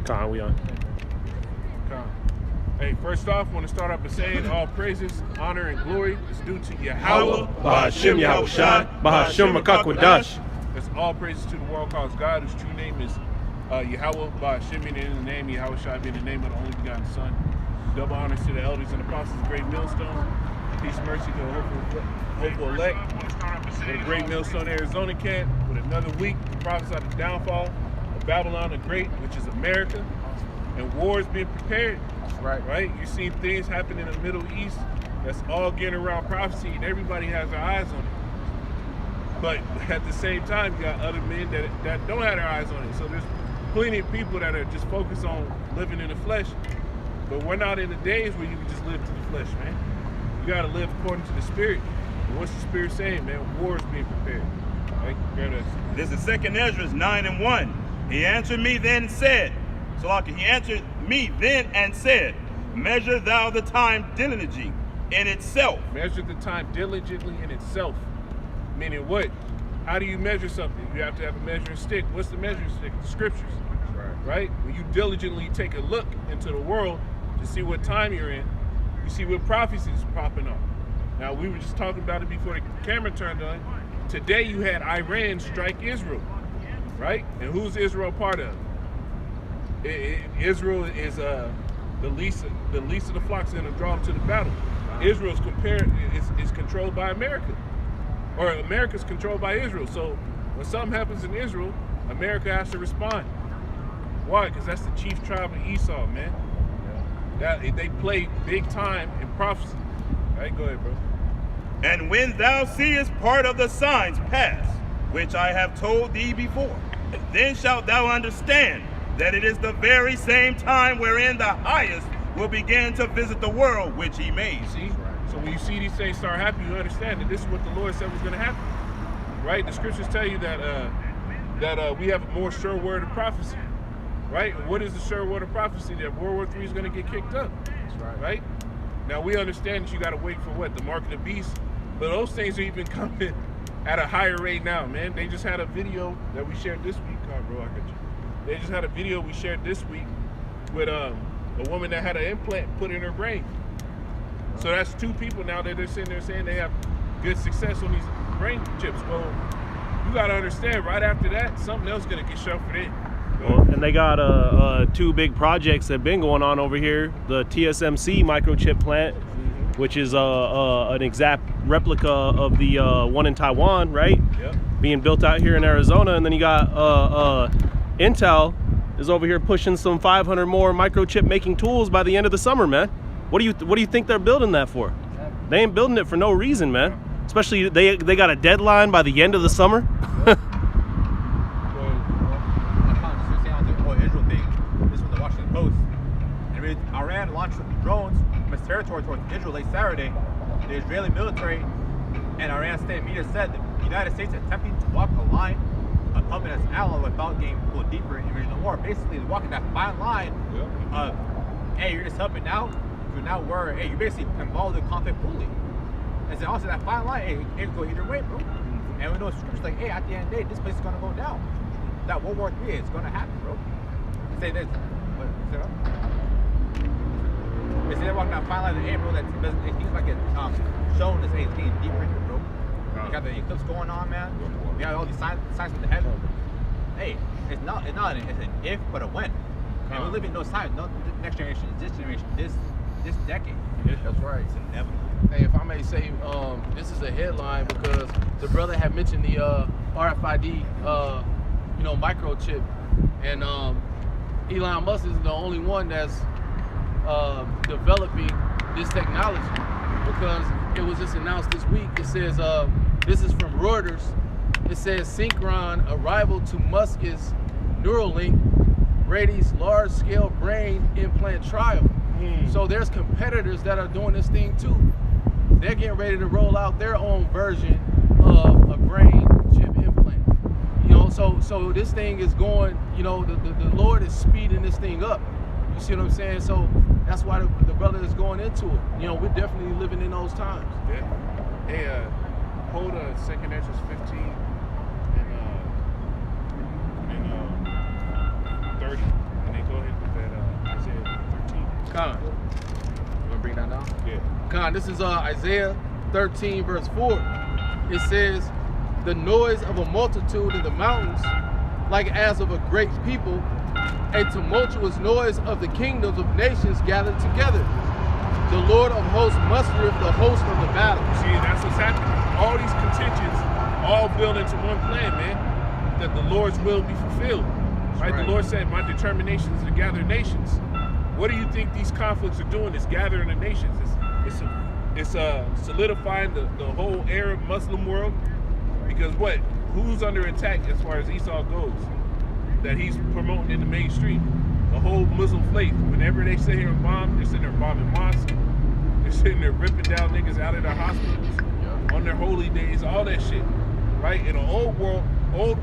Con, we on. Hey, first off, I want to start off by saying all praises, honor, and glory is due to Yahweh. Bahashim Yahushai, Bahashim Makakwadash. That's all praises to the world calls God, whose true name is Yahweh, Bahashim being in the name, Yahushai being the name of the only begotten Son. Double honors to the elders and apostles, great millstone. Peace and mercy to the hopeful elect. With a great millstone Arizona camp, with another week to prophesy the downfall of Babylon the Great, which is America, and wars being prepared. Right? You see things happen in the Middle East that's all getting around prophecy, and everybody has their eyes on it. But at the same time, you got other men that don't have their eyes on it. So there's plenty of people that are just focused on living in the flesh. But we're not in the days where you can just live to the flesh, man. You got to live according to the Spirit. And what's the Spirit saying, man? War is being prepared. Right? This is 2 Ezra 9:1. He answered me then and said, he answered me then and said, measure thou the time diligently in itself. Measure the time diligently in itself. Meaning what? How do you measure something? You have to have a measuring stick. What's the measuring stick? The scriptures. Right? When you diligently take a look into the world to see what time you're in, you see what prophecies is popping up. Now, we were just talking about it before the camera turned on. Today you had Iran strike Israel, right? And who's Israel part of? Israel is the least of the flocks going to draw them to the battle. Israel is controlled by America, or America's controlled by Israel. So when something happens in Israel, America has to respond. Why? Because that's the chief tribe of Esau, man. They play big time in prophecy. All right, go ahead, bro. And when thou seest part of the signs pass, which I have told thee before, then shalt thou understand that it is the very same time wherein the highest will begin to visit the world which he made. See? So when you see these things start happening, you understand that this is what the Lord said was going to happen. Right? The scriptures tell you that we have a more sure word of prophecy. Right? What is the sure word of prophecy? That World War III is going to get kicked up. That's right. Now we understand that you got to wait for what? The mark of the beast. But those things are even coming at a higher rate now, man. They just had a video that we shared this week. Oh, bro, I got you. They just had a video we shared this week with a woman that had an implant put in her brain. So that's two people now that they're sitting there saying they have good success on these brain chips. Well, you got to understand, right after that, something else is going to get shuffled in. And they got two big projects that have been going on over here. The TSMC microchip plant, which is an exact replica of the one in Taiwan, right? Yep. Being built out here in Arizona. And then you got Intel is over here pushing some 500 more microchip making tools by the end of the summer, man. What do you think they're building that for? They ain't building it for no reason, man. Especially they got a deadline by the end of the summer. Iran launched drones from its territory towards Israel late Saturday. The Israeli military and Iran state media said the United States attempting to walk a line accompanied as ally without getting pulled deeper in the regional war. Basically, they're walking that fine line of, hey, you're just helping out, to now where, hey, you're basically involved in the conflict fully. And then also that fine line, hey, it can go either way, bro. And we know scriptures like, hey, at the end of the day, this place is gonna go down. That World War III is gonna happen, bro. Say this. What? Say that? They say they're walking that fine line of the air, bro, that it seems like it's shown this, hey, it's getting deeper here, bro. You got the eclipse going on, man. You got all these signs from the heaven. Hey, it's not an if, but a when. And we're living in those times, not the next generation, this generation, this decade. That's right. It's inevitable. Hey, if I may say, this is a headline because the brother had mentioned the RFID, microchip, and Elon Musk is the only one that's developing this technology, because it was just announced this week. It says, this is from Reuters. It says Synchron arrival to Musk's Neuralink Brady's large-scale brain implant trial. So there's competitors that are doing this thing too. They're getting ready to roll out their own version of a brain chip implant. So this thing is going, the Lord is speeding this thing up. You see what I'm saying? So that's why the brother is going into it. We're definitely living in those times. Yeah. Hey, hold 2 Ezra 15 and 30, and then go ahead. Con. You want to bring that down? Yeah. Con, this is Isaiah 13, verse 4. It says, the noise of a multitude in the mountains, like as of a great people, a tumultuous noise of the kingdoms of nations gathered together. The Lord of hosts mustereth the host of the battle. See, that's what's happening. All these contentions all build into one plan, man. That the Lord's will be fulfilled. Right? Right. The Lord said, my determination is to gather nations. What do you think these conflicts are doing? It's gathering the nations. It's solidifying the whole Arab Muslim world. Because what? Who's under attack as far as Esau goes? That he's promoting in the mainstream. The whole Muslim faith. Whenever they sit here and bomb, they're sitting there bombing mosques. They're sitting there ripping down niggas out of their hospitals on their holy days, all that shit. Right? In an old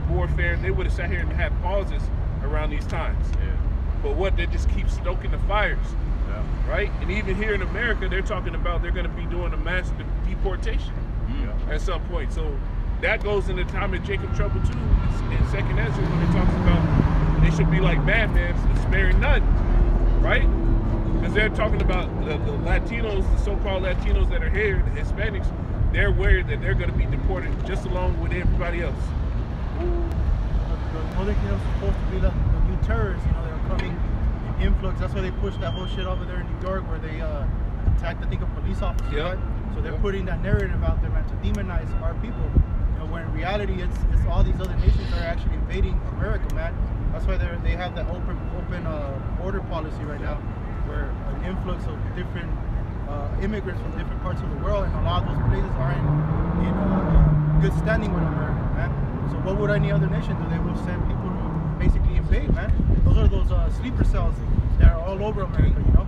warfare, they would have sat here and had pauses around these times. Yeah. But what? They just keep stoking the fires. Yeah. Right? And even here in America, they're talking about they're going to be doing a mass deportation at some point. So that goes in the time of Jacob trouble too, in 2nd Ezra, when it talks about they should be like madmen, sparing none, right? Because they're talking about the Latinos, the so-called Latinos that are here, the Hispanics, they're worried that they're going to be deported just along with everybody else. The only thing that was supposed to be the new terrorists, they're coming in influx. That's why they pushed that whole shit over there in New York, where they attacked, I think, a police officer. Yep. Right? So they're putting that narrative out there, man, to demonize our people. When in reality, it's all these other nations that are actually invading America, man. That's why they have that open border policy right now, where an influx of different immigrants from different parts of the world, and a lot of those places are in good standing with America, man. So what would any other nation do? They will send people to basically invade, man. Those are those sleeper cells that are all over America,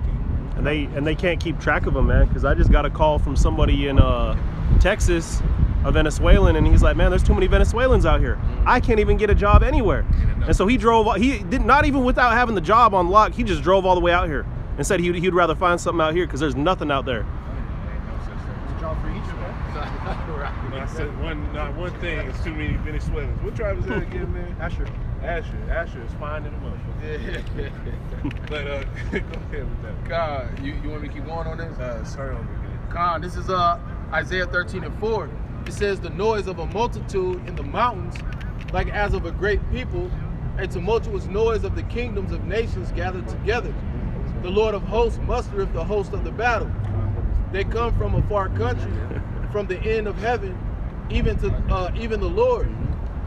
And they can't keep track of them, man. Because I just got a call from somebody in Texas, a Venezuelan, and he's like, man, there's too many Venezuelans out here. I can't even get a job anywhere. And so he did not even without having the job on lock, he just drove all the way out here and said he'd rather find something out here because there's nothing out there. It's a job for each, man. I said one thing, it's too many Venezuelans. What tribe is that again, man? Asher. Asher is fine in the motherfucker. But go ahead with that. God, you want me to keep going on this? Sorry on me, man. God, this is Isaiah 13 and 4. It says, the noise of a multitude in the mountains, like as of a great people, a tumultuous noise of the kingdoms of nations gathered together. The Lord of hosts mustereth the host of the battle. They come from a far country, from the end of heaven, even the Lord,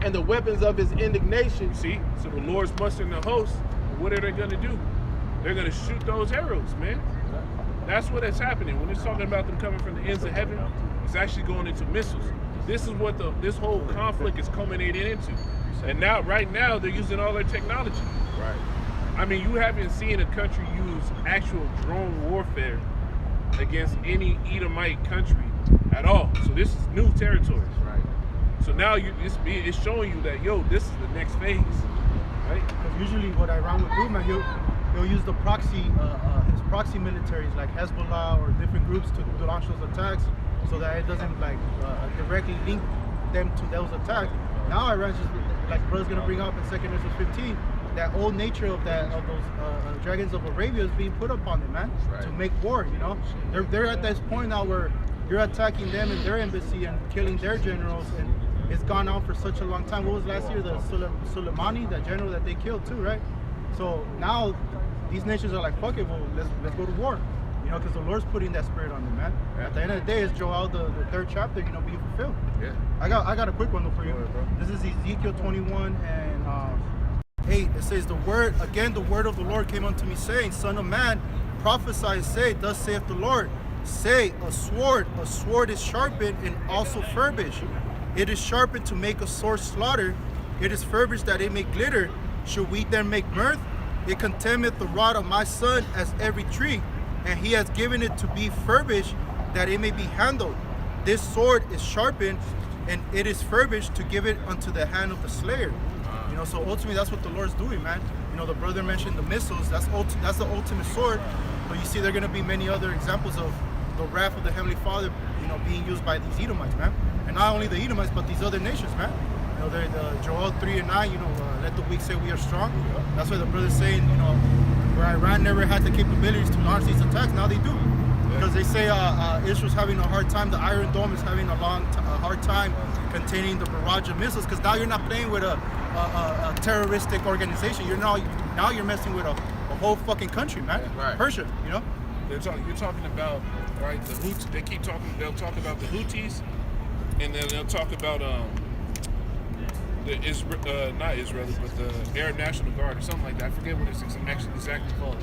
and the weapons of his indignation. See, so the Lord's mustering the host. What are they going to do? They're going to shoot those arrows, man. That's what is happening. When it's talking about them coming from the ends of heaven, it's actually going into missiles. This is what this whole conflict is culminating into. And now, right now, they're using all their technology. Right. I mean, you haven't seen a country use actual drone warfare against any Edomite country at all. So this is new territory. Right. So now it's showing you that, yo, this is the next phase, right? Because usually what Iran would do, man, he'll use the proxy, his proxy militaries like Hezbollah or different groups to launch those attacks, so that it doesn't directly link them to those attacks. Now Iran's just, like brother's gonna bring up in 2nd Ezra 15, that old nature of those dragons of Arabia is being put upon them, man, right. to make war. They're at this point now where you're attacking them in their embassy and killing their generals, and it's gone on for such a long time. What was last year? The Soleimani, that general that they killed too, right? So now these nations are like, fuck it, well, let's go to war. Because the Lord's putting that spirit on them, man. Yeah. At the end of the day, it's Joel, the 3rd chapter, being fulfilled. Yeah. I got a quick one though for you. This is Ezekiel 21 and 8. It says, the word of the Lord came unto me, saying, Son of man, prophesy and say, thus saith the Lord, say, a sword is sharpened and also furbished. It is sharpened to make a sore slaughter. It is furbished that it may glitter. Should we then make mirth? It contemneth the rod of my son as every tree, and he has given it to be furbished, that it may be handled. This sword is sharpened, and it is furbished to give it unto the hand of the slayer. So ultimately that's what the Lord's doing, man. The brother mentioned the missiles. That's the ultimate sword. But you see, there are going to be many other examples of the wrath of the Heavenly Father, being used by these Edomites, man. And not only the Edomites, but these other nations, man. They're the Joel 3 and 9. Let the weak say we are strong. That's why the brother's saying, where Iran never had the capabilities to launch these attacks. Now they do, because they say Israel's having a hard time. The Iron Dome is having a hard time containing the barrage of missiles. Because now you're not playing with a terroristic organization. Now you're messing with a whole fucking country, man. Right. Persia, you know. You're talking about, right, the Houthis. They'll talk about the Houthis, and then they'll talk about not Israeli, but the Arab National Guard or something like that. I forget what it's actually exactly called.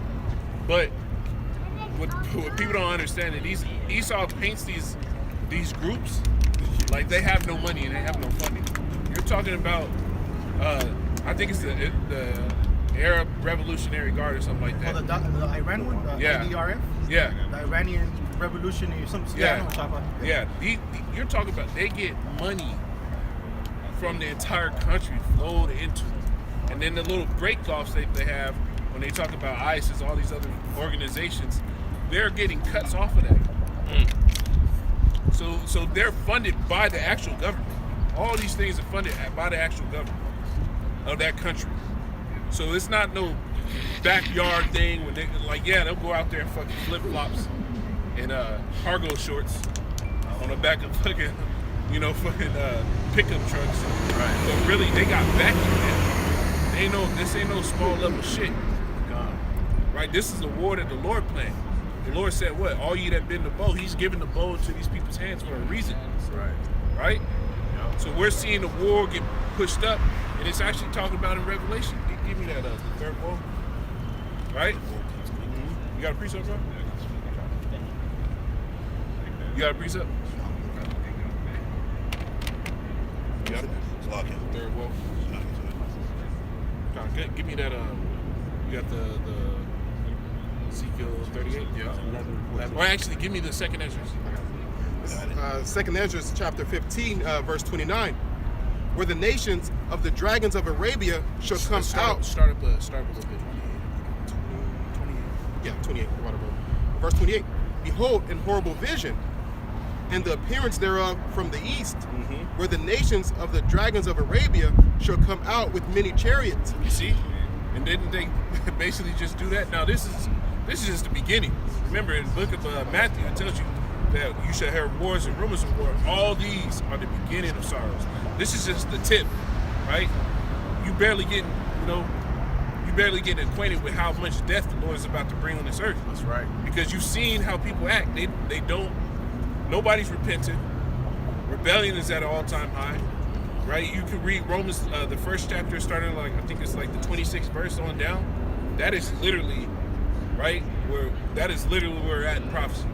But what people don't understand is Esau paints these groups like they have no money and they have no funding. You're talking about, I think it's the Arab Revolutionary Guard or something like that. Oh, the Iran one? The IDRF? Yeah. The Iranian Revolutionary something. Yeah. I know what you're talking about. Yeah. You're talking about they get money from the entire country flowed into it. And then the little break-offs they have when they talk about ISIS, all these other organizations, they're getting cuts off of that. So they're funded by the actual government. All these things are funded by the actual government of that country. So it's not no backyard thing when they they'll go out there and fucking flip-flops and cargo shorts on the back of fucking pickup trucks. Right. But really, they got backing, man. This ain't no small level shit. Right? This is a war that the Lord planned. The Lord said, what? All ye that bend the bow, he's giving the bow to these people's hands for a reason. Right. Right? Yeah. So we're seeing the war get pushed up, and it's actually talking about in Revelation. Give me that, the third bow. Right? Mm-hmm. You got a precept, bro? You got a precept? You got it? Third bow. Good. Give me that, you got the Ezekiel 38? Yeah. Or actually, give me the second Ezra. Second Ezra, chapter 15, verse 29, where the nations of the dragons of Arabia shall come out. Start up a little bit. 28. Verse 28. Behold, in horrible vision, and the appearance thereof from the east, where the nations of the dragons of Arabia shall come out with many chariots. You see? And didn't they basically just do that? Now this is just the beginning. Remember, in the book of Matthew, it tells you that you shall hear wars and rumors of war. All these are the beginning of sorrows. This is just the tip, right? You barely getting acquainted with how much death the Lord is about to bring on this earth. That's right. Because you've seen how people act. They don't. Nobody's repentant. Rebellion is at an all-time high, right? You can read Romans, the first chapter, starting I think it's like the 26th verse on down. That is literally, right? Where we're at in prophecy,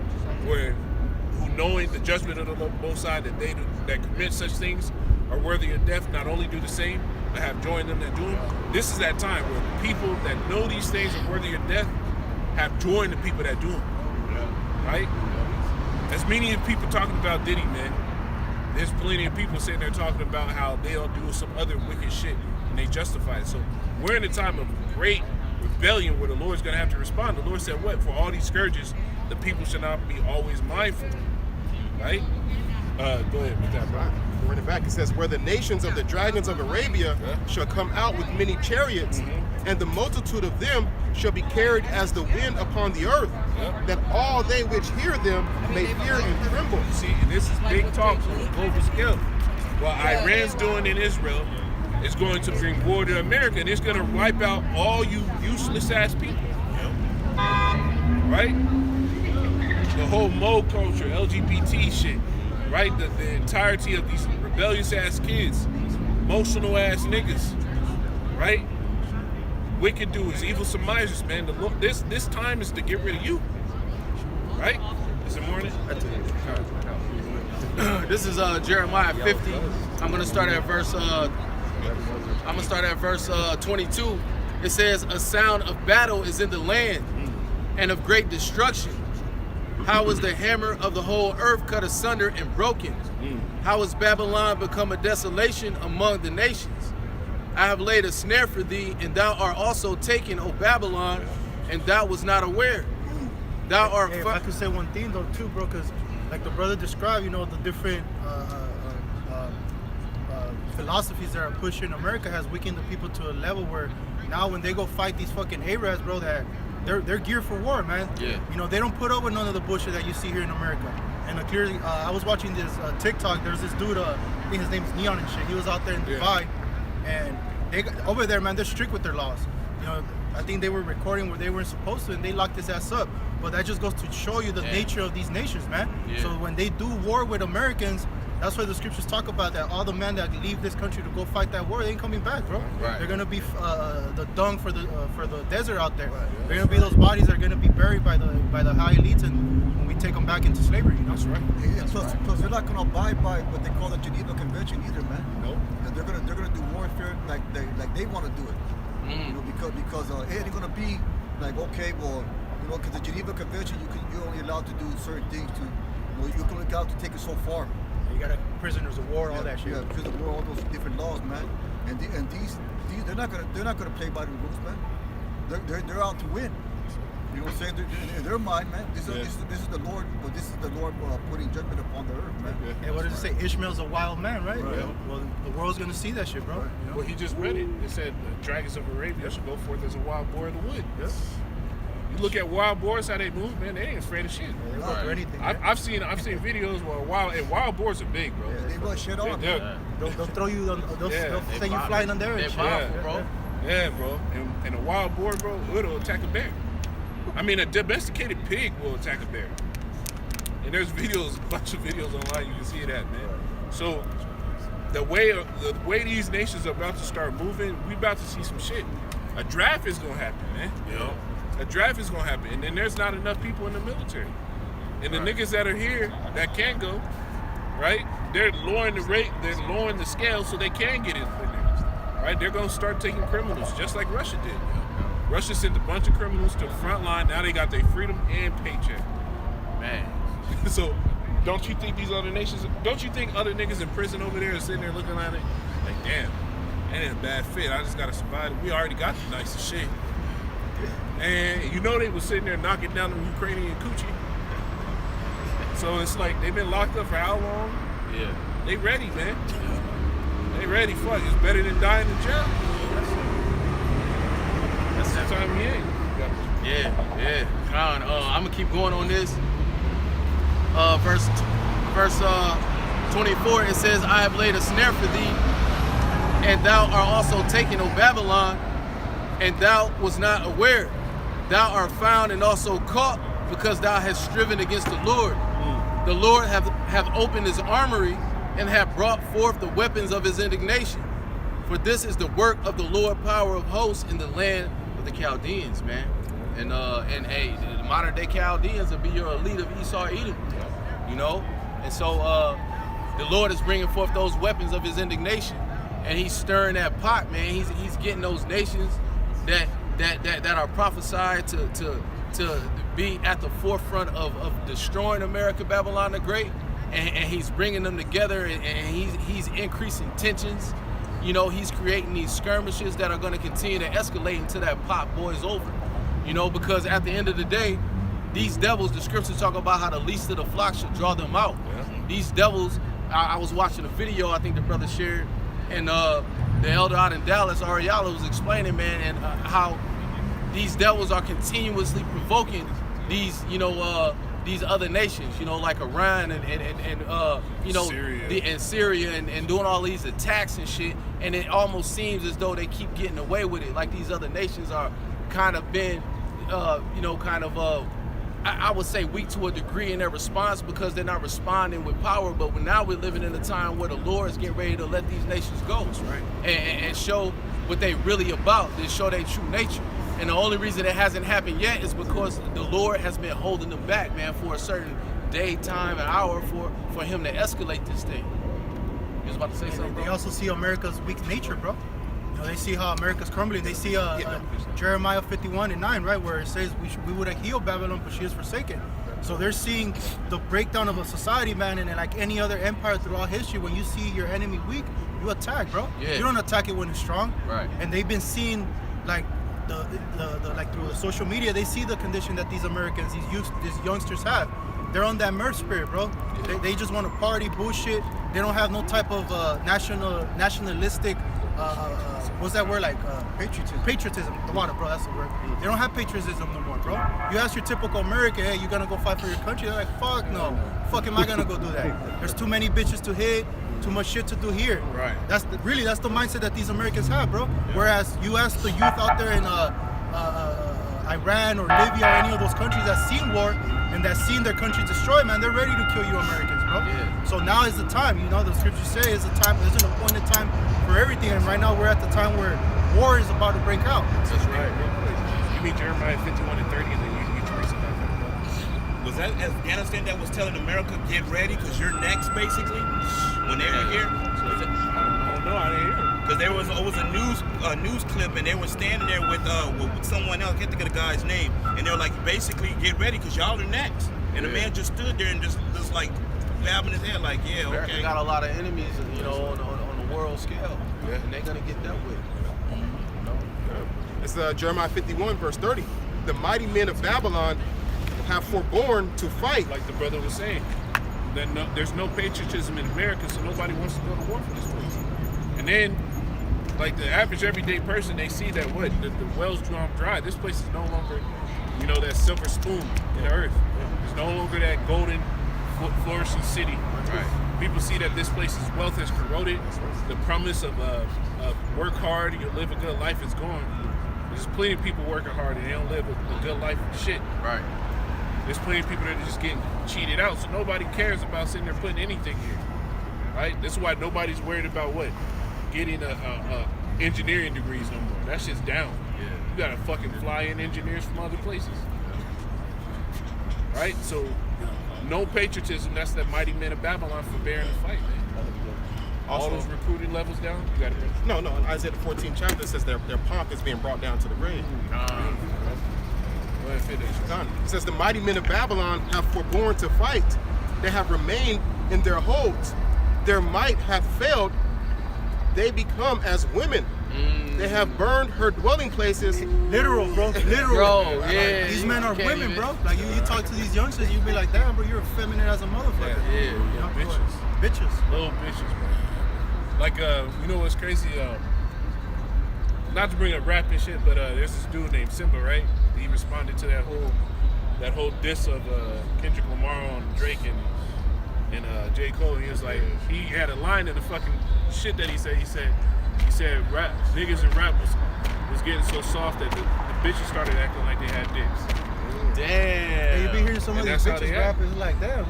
where who knowing the judgment of the both side that commit such things are worthy of death, not only do the same, but have joined them that do them. This is that time where the people that know these things are worthy of death have joined the people that do them, right? As many of people talking about Diddy, man, there's plenty of people sitting there talking about how they'll do some other wicked shit and they justify it. So we're in a time of great rebellion where the Lord's going to have to respond. The Lord said, what? For all these scourges, the people should not be always mindful, right? Go ahead with that, bro. Run it back. It says, where the nations of the dragons of Arabia shall come out with many chariots, and the multitude of them shall be carried as the wind upon the earth, that all they which hear them may fear and tremble. See, and this is big talk on a global scale. What Iran's doing in Israel is going to bring war to America, and it's going to wipe out all you useless ass people. Right? The whole mode culture, LGBT shit, right? The entirety of these rebellious ass kids, emotional ass niggas, right? Wicked dudes, evil surmisers, man. This time is to get rid of you, right? Is it morning? This is Jeremiah 50. I'm gonna start at verse 22. It says, a sound of battle is in the land, and of great destruction. How is the hammer of the whole earth cut asunder and broken? How is Babylon become a desolation among the nations? I have laid a snare for thee, and thou art also taken, O Babylon, and thou was not aware. Thou art. Hey, if I could say one thing though too, bro, because like the brother described, the different philosophies that are pushing America has weakened the people to a level where now when they go fight these fucking Arabs, bro, that they're geared for war, man. Yeah. You know, they don't put up with none of the bullshit that you see here in America. And clearly, I was watching this TikTok. There's this dude, I think his name's Neon and shit. He was out there in Dubai, and over there, man, they're strict with their laws. You know, I think they were recording where they weren't supposed to, and they locked his ass up. But that just goes to show you the nature of these nations, man. Yeah. So when they do war with Americans, that's why the scriptures talk about that. All the men that leave this country to go fight that war, they ain't coming back, bro. Right. They're gonna be the dung for the desert out there. They're gonna be those bodies that are gonna be buried by the high elites, and when we take them back into slavery. You know? That's right. Yeah, plus they're not gonna abide by what they call the Geneva Convention either, man. Nope. They're gonna do warfare like they want to do it. You know, because it ain't gonna be like, okay, well, you know, because the Geneva Convention, you're only allowed to do certain things to, you know, you're only allowed to take it so far. You got prisoners of war, all that shit. Yeah, because of war, all those different laws, man. And these they're not gonna play by the rules, man. They're out to win. You know what I'm saying? In their mind, man, this is the Lord. Well, this is the Lord putting judgment upon the earth, man. And what does it say? Ishmael's a wild man, right? Right. Well, the world's gonna see that shit, bro. Right. You know? Well, he just read it. It said the dragons of Arabia should go forth as a wild boar in the wood. Yes. You look at wild boars, how they move, man. They ain't afraid of shit. They don't do anything. I've seen videos where wild boars are big, bro. Yeah, they run shit on. They'll throw you. They'll send you flying on there. They're And shit. powerful, bro. Yeah, bro. And a wild boar, bro, it'll attack a bear. I mean, a domesticated pig will attack a bear. And there's videos, a bunch of videos online. You can see that, man. So the way these nations are about to start moving, we about to see some shit. A draft is gonna happen, man. You know, a draft is gonna happen, and then there's not enough people in the military. And the niggas that are here that can go, right? They're lowering the rate, they're lowering the scale so they can get in there, right? They're gonna start taking criminals just like Russia did. Russia sent a bunch of criminals to the front line. Now they got their freedom and paycheck. Man. So, don't you think these other nations? Don't you think other niggas in prison over there are sitting there looking at it like, damn, that ain't a bad fit. I just gotta survive. We already got the nicest shit. And you know they was sitting there knocking down the Ukrainian coochie. So it's like they've been locked up for how long? Yeah. They ready, man. They ready. Fuck, it's better than dying in jail. That's the time we in. Yeah. Con, I'm gonna keep going on this. Verse 24, it says, I have laid a snare for thee, and thou art also taken, O Babylon, and thou was not aware. Thou art found and also caught, because thou hast striven against the Lord. The Lord have opened his armory, and have brought forth the weapons of his indignation. For this is the work of the Lord power of hosts in the land of the Chaldeans, man. And hey, the modern day Chaldeans will be your elite of Esau Edom, you know. And so the Lord is bringing forth those weapons of his indignation, and he's stirring that pot, man. He's getting those nations that are prophesied to be at the forefront of destroying America, Babylon the Great, and he's bringing them together, and he's increasing tensions. You know, he's creating these skirmishes that are going to continue to escalate until that pot boils over. You know, because at the end of the day, these devils, the scriptures talk about how the least of the flock should draw them out. Yeah. These devils, I was watching a video I think the brother shared, and the elder out in Dallas, Ariella, was explaining, man, and how these devils are continuously provoking these, you know, these other nations, you know, like Iran and you know, Syria and doing all these attacks and shit, and it almost seems as though they keep getting away with it, like these other nations are kind of been, you know, kind of, I would say weak to a degree in their response, because they're not responding with power. But now we're living in a time where the Lord is getting ready to let these nations go, right, and show what they really about, to show their true nature. And the only reason it hasn't happened yet is because the Lord has been holding them back, man, for a certain day, time, and hour for him to escalate this thing. You was about to say something, bro? They also see America's weak nature, bro. You know, they see how America's crumbling. They see Jeremiah 51:9, right, where it says we would have healed Babylon, but she is forsaken. So they're seeing the breakdown of a society, man, and like any other empire throughout history, when you see your enemy weak, you attack, bro. Yeah. You don't attack it when it's strong. Right. And they've been seeing, like, the like through the social media, they see the condition that these Americans, these youngsters have. They're on that mirth spirit, bro. They just want to party, bullshit. They don't have no type of nationalistic what's that word like? Patriotism. Patriotism. The water, bro. That's the word. They don't have patriotism no more, bro. You ask your typical American, hey, you gonna go fight for your country? They're like, fuck no. Fuck am I gonna go do that? There's too many bitches to hit. Too much shit to do here. Right. That's the mindset that these Americans have, bro. Yeah. Whereas you ask the youth out there in Iran or Libya or any of those countries that seen war and that seen their country destroyed, man, they're ready to kill you Americans, bro. Yeah. So now is the time. You know, the scriptures say is the time. There's an appointed time for everything, and right now we're at the time where war is about to break out. That's right. You mean Jeremiah 51 and 30, and then you get your reason about that. Was that Afghanistan that was telling America, get ready, because you're next, basically, when they were here? I don't know, I didn't hear. Because there was a news clip, and they were standing there with someone else, I can't think of the guy's name, and they were like, basically, get ready, because y'all are next. And the man just stood there and just like, grabbing his head like, yeah, okay. America got a lot of enemies, you know, on the world scale, and they're going to get dealt with. It's Jeremiah 51, verse 30. The mighty men of Babylon have forborne to fight. Like the brother was saying, there's no patriotism in America, so nobody wants to go to war for this place. And then, like the average everyday person, they see that the wells drawn dry. This place is no longer, you know, that silver spoon in the earth. It's no longer that golden, flourishing city. Right. People see that this place's wealth has corroded. The promise of work hard, you live a good life is gone. There's plenty of people working hard and they don't live a good life of shit. Right. There's plenty of people that are just getting cheated out, so nobody cares about sitting there putting anything here, right? That's why nobody's worried about getting engineering degrees no more. That shit's down. Yeah. You gotta fucking fly in engineers from other places, right? So, no patriotism. That's that mighty men of Babylon forbearing to fight, man. All those recruiting levels down. You gotta. No. In Isaiah the 14th chapter, it says their pomp is being brought down to the grave. It says the mighty men of Babylon have forborne to fight. They have remained in their holds. Their might hath failed. They become as women. They have burned her dwelling places. Literal, bro. Literal. Bro, yeah. These men are women, bro. Like you talk to these youngsters, you be like, damn, bro, you're feminine as a motherfucker. Yeah. Bitches. Little bitches, bro. Like, you know what's crazy? Not to bring up rap and shit, but there's this dude named Simba, right? He responded to that whole diss of Kendrick Lamar on Drake and J. Cole. He was like, he had a line in the fucking shit that he said. He said rap niggas and rap was getting so soft that the bitches started acting like they had dicks. Damn. Hey, you be hearing some of these bitches rapping like, damn,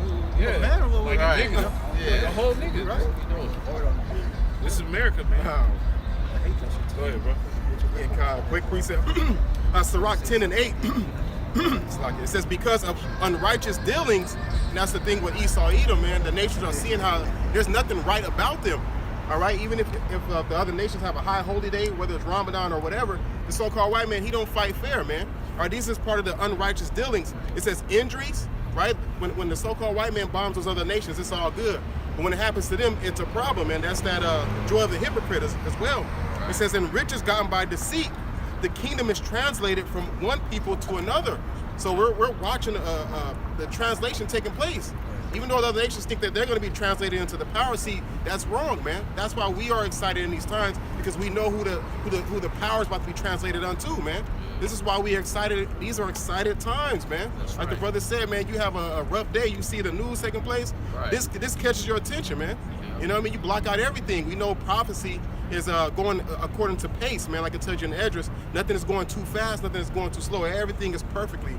man, or what? Like a nigga. Like a whole nigga. Right. This is America, man. I hate that shit. Go ahead, bro. Quick precept. Sirach 10 and 8. It's like it says, because of unrighteous dealings, and that's the thing with Esau, Edom, man. The nations are seeing how there's nothing right about them. All right, even if the other nations have a high holy day, whether it's Ramadan or whatever, the so-called white man, he don't fight fair, man. All right, this is part of the unrighteous dealings. It says injuries, right? When the so-called white man bombs those other nations, it's all good. But when it happens to them, it's a problem, and that's that joy of the hypocrite as well. Right. It says, and riches gotten by deceit, the kingdom is translated from one people to another. So we're watching the translation taking place. Even though the other nations think that they're going to be translated into the power seat, that's wrong, man. That's why we are excited in these times, because we know who the power is about to be translated unto, man. This is why we are excited. These are excited times, man. That's like the brother said, man, you have a rough day, you see the news taking place. Right. This catches your attention, man. Yeah. You know what I mean? You block out everything. We know prophecy is going according to pace, man. Like it tells you in the address, nothing is going too fast, nothing is going too slow. Everything is perfectly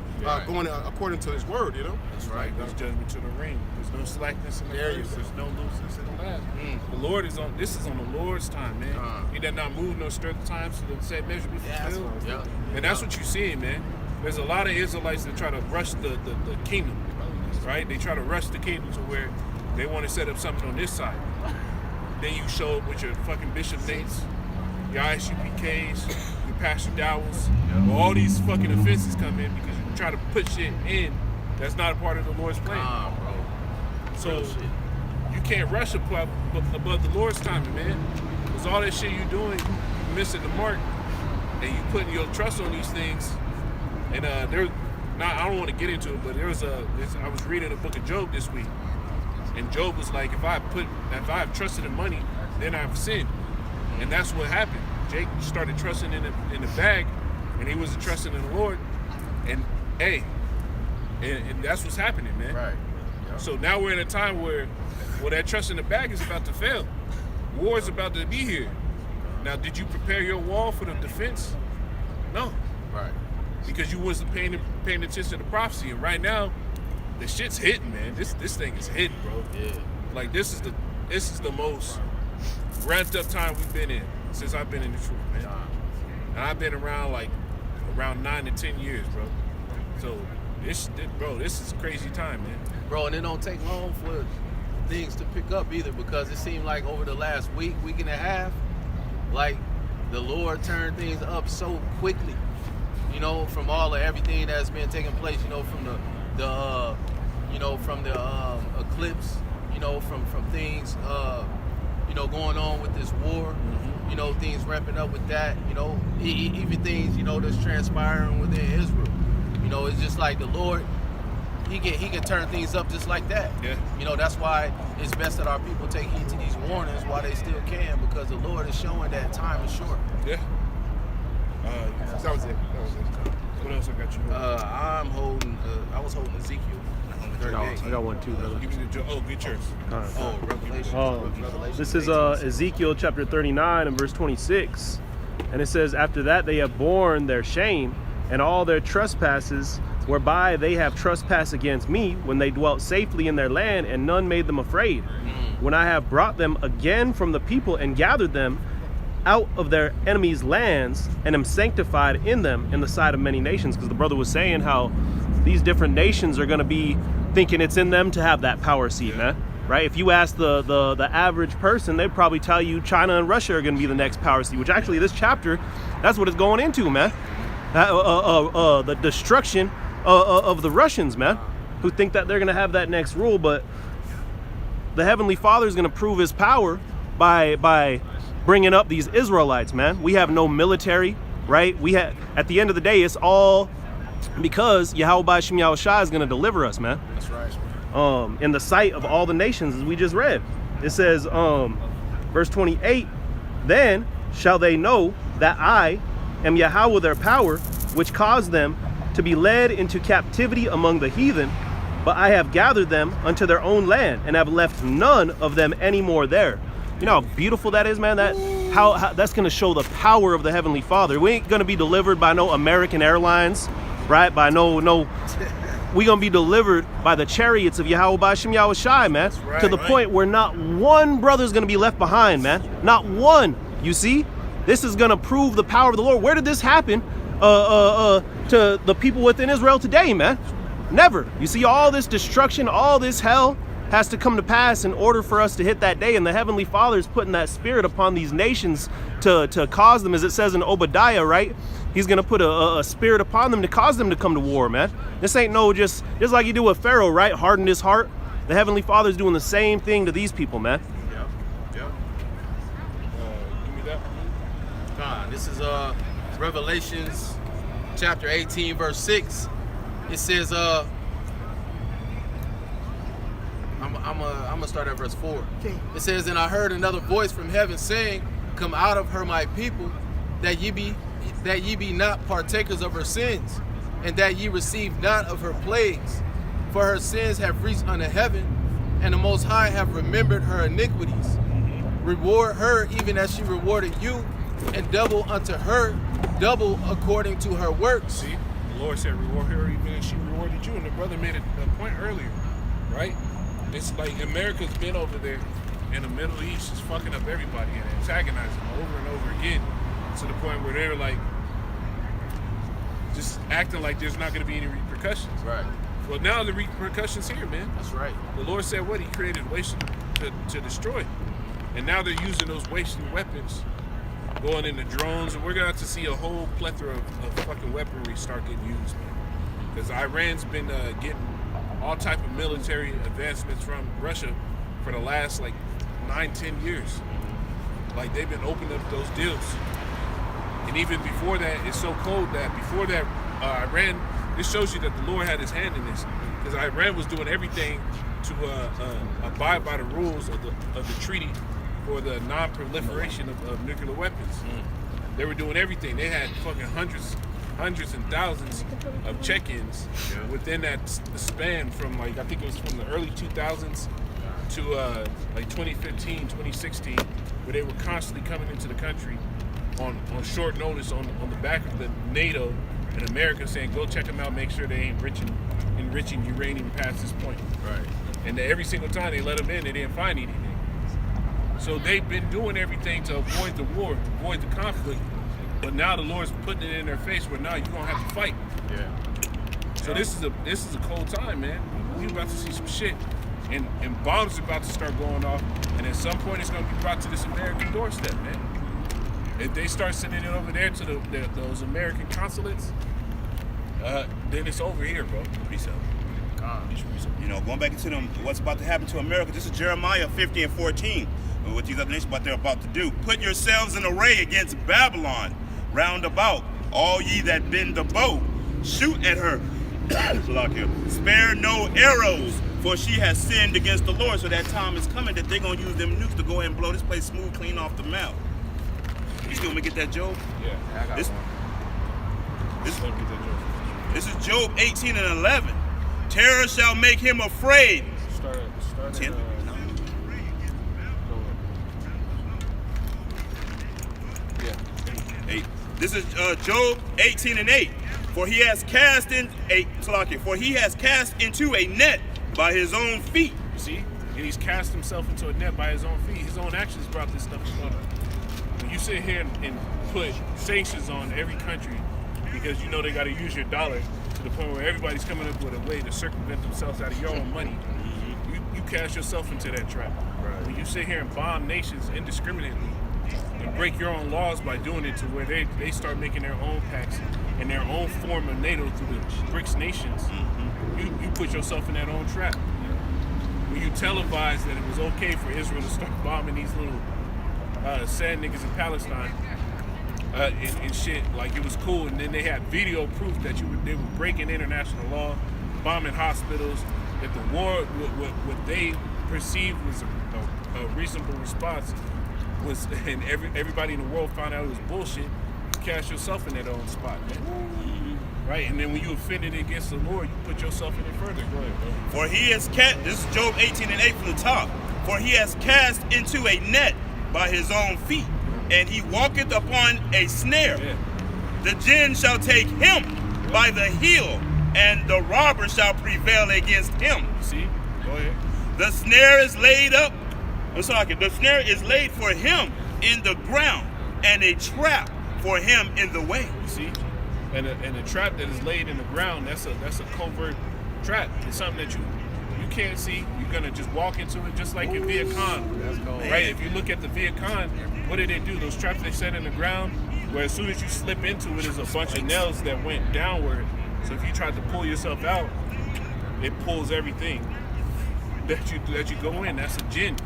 going according to His word, you know? That's right. There's judgment to the ring. There's no slackness in the race. There's no looseness in the last. The Lord is on. This is on the Lord's time, man. He did not move no certain times to the same measure be fulfilled. Yeah. And that's what you see, man. There's a lot of Israelites that try to rush the kingdom, right? They try to rush the kingdom to where they want to set up something on this side. Then you show up with your fucking Bishop Nates, your ISUPKs, your Pastor Dowells. All these fucking offenses come in because you try to put shit in that's not a part of the Lord's plan. Bro. So you can't rush above the Lord's timing, man. Because all that shit you're doing, you're missing the mark, and you putting your trust on these things. And I don't want to get into it, but I was reading the book of Job this week. And Job was like, if I have trusted in money, then I've sinned. And that's what happened. Jake started trusting in the bag, and he wasn't trusting in the Lord. And hey, and that's what's happening, man. Right. Yep. So now we're in a time where that trust in the bag is about to fail. War is about to be here. Now, did you prepare your wall for the defense? No. Right. Because you wasn't paying attention to the prophecy. And right now, the shit's hitting, man. This thing is hitting, bro. Yeah. Like this is the most ramped up time we've been in since I've been in the truth, man. And I've been around around 9 to 10 years, bro. So this is a crazy time, man. Bro, and it don't take long for things to pick up either, because it seemed like over the last week and a half, like the Lord turned things up so quickly, you know, from everything that's been taking place, you know, from the eclipse, you know, from things, you know, going on with this war, you know, things ramping up with that, you know, even things, you know, that's transpiring within Israel. You know, it's just like the Lord, he can turn things up just like that. Yeah. You know, that's why it's best that our people take heed to these warnings while they still can, because the Lord is showing that time is short. Yeah. That was it. What else I got you? I was holding Ezekiel. I got one too, brother. Give me get yours. Oh, Revelation. Revelation This is 18. Ezekiel chapter 39 and verse 26. And it says, after that they have borne their shame and all their trespasses, whereby they have trespassed against me, when they dwelt safely in their land, and none made them afraid. When I have brought them again from the people and gathered them out of their enemies' lands, and am sanctified in them in the sight of many nations. Because the brother was saying how these different nations are going to be thinking it's in them to have that power seat, man. Right? If you ask the average person, they'd probably tell you China and Russia are going to be the next power seat, which actually this chapter, that's what it's going into, man. The destruction of the Russians, man, who think that they're going to have that next rule. But the Heavenly Father is going to prove his power by bringing up these Israelites, man. We have no military, right? At the end of the day, it's all because Yahweh B'Shem Yahushua is going to deliver us, man. That's right. In the sight of all the nations, as we just read. It says, verse 28, then shall they know that I am Yahweh their power, which caused them to be led into captivity among the heathen, but I have gathered them unto their own land, and have left none of them any more there. You know how beautiful that is, man? How that's going to show the power of the Heavenly Father. We ain't going to be delivered by no American Airlines, right? By no we going to be delivered by the chariots of Yahweh B'Shem Yahushai, man. Right, to the point where not one brother's going to be left behind, man. Not one. You see? This is going to prove the power of the Lord. Where did this happen to the people within Israel today, man? Never. You see, all this destruction, all this hell has to come to pass in order for us to hit that day. And the Heavenly Father is putting that spirit upon these nations to cause them, as it says in Obadiah, right? He's going to put a spirit upon them to cause them to come to war, man. This ain't just like you do with Pharaoh, right? Harden his heart. The Heavenly Father is doing the same thing to these people, man. Yep. Give me that. This is Revelations chapter 18, verse 6. It says, I'm gonna start at verse 4. It says, and I heard another voice from heaven saying, come out of her, my people, that ye be not partakers of her sins, and that ye receive not of her plagues. For her sins have reached unto heaven, and the Most High have remembered her iniquities. Reward her even as she rewarded you, and double unto her, double according to her works. See, the Lord said reward her even as she rewarded you. And the brother made a point earlier, right? It's like America's been over there in the Middle East just fucking up everybody and antagonizing them over and over again, to the point where they're like just acting like there's not going to be any repercussions. Right. Well, now the repercussions here, man. That's right. The Lord said what? He created waste to destroy. And now they're using those wasting weapons, going into drones, and we're going to have to see a whole plethora of fucking weaponry start getting used, man. Because Iran's been getting all type of military advancements from Russia for the last 9-10 years. Like, they've been opening up those deals. And even before that, it's so cold that before that, Iran, this shows you that the Lord had his hand in this. Because Iran was doing everything to abide by the rules of the treaty for the non-proliferation of nuclear weapons. They were doing everything. They had fucking hundreds and thousands of check-ins within that span from like, I think it was from the early 2000s to like 2015, 2016, where they were constantly coming into the country on short notice on the back of the NATO and America saying, go check them out, make sure they ain't enriching uranium past this point. Right. And every single time they let them in, they didn't find anything. So they've been doing everything to avoid the war, avoid the conflict. But now the Lord's putting it in their face where now you're gonna have to fight. Yeah. So this is a cold time, man. We're about to see some shit. And bombs are about to start going off. And at some point it's gonna be brought to this American doorstep, man. If they start sending it over there to those American consulates, then it's over here, bro. Peace out. You know, going back into them, what's about to happen to America. This is Jeremiah 50 and 14. What these other nations, what they're about to do. Put yourselves in array against Babylon, round about, all ye that bend the bow. Shoot at her. Spare no arrows, for she has sinned against the Lord. So that time is coming that they're going to use them nukes to go ahead and blow this place smooth, clean off the map. You still want me to get that, Job? Yeah, I got one. This is Job 18 and 11. Terror shall make him afraid. Start at, 8. This is Job 18 and 8. For he has cast into a net by his own feet. You see? And he's cast himself into a net by his own feet. His own actions brought this stuff to light. When you sit here and put sanctions on every country because you know they got to use your dollar to the point where everybody's coming up with a way to circumvent themselves out of your own money, you cast yourself into that trap. Right. When you sit here and bomb nations indiscriminately and break your own laws by doing it to where they start making their own pacts and their own form of NATO through the BRICS nations, you put yourself in that own trap. When you televise that it was okay for Israel to start bombing these little sad niggas in Palestine and shit, like it was cool, and then they had video proof that they were breaking international law, bombing hospitals, that the war, what they perceived was a reasonable response was, and everybody in the world found out it was bullshit. You cast yourself in that own spot, man. Right? And then when you offended against the Lord, you put yourself in it further. Go ahead, bro. For he has cast, this is Job 18 and 8 from the top. For he has cast into a net by his own feet, and he walketh upon a snare. Yeah. The gin shall take him by the heel, and the robber shall prevail against him. See? Go ahead. The snare is laid up. The snare is laid for him in the ground, and a trap for him in the way. You see? And a trap that is laid in the ground, that's a covert trap. It's something that you can't see. You're gonna just walk into it, just like in Viet Cong. That's cold. Right? If you look at the Viet Cong, what did they do? Those traps they set in the ground, where as soon as you slip into it, there's a bunch of nails that went downward. So if you tried to pull yourself out, it pulls everything that you go in. That's a gin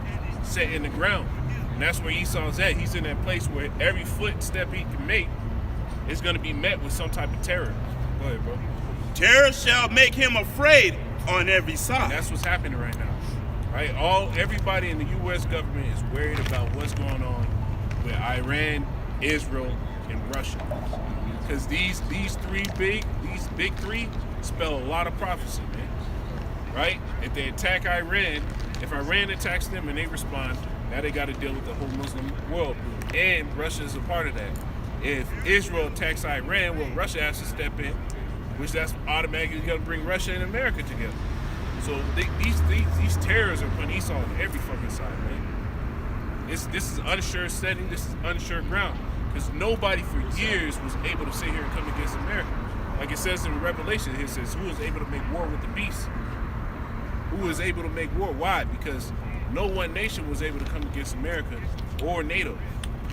set in the ground. And that's where Esau's at. He's in that place where every footstep he can make is going to be met with some type of terror. Go ahead, bro. Terror shall make him afraid on every side. And that's what's happening right now. Right? Everybody in the U.S. government is worried about what's going on with Iran, Israel, and Russia. Because these big three spell a lot of prophecy, man. Right? If they attack Iran, if Iran attacks them and they respond, now they got to deal with the whole Muslim world. And Russia is a part of that. If Israel attacks Iran, well, Russia has to step in, which that's automatically going to bring Russia and America together. So these terrorists are putting Esau on every fucking side, man. This is unsure setting. This is unsure ground. Because nobody for years was able to sit here and come against America. Like it says in Revelation, it says, who was able to make war with the beast? Who was able to make war? Why? Because no one nation was able to come against America or NATO.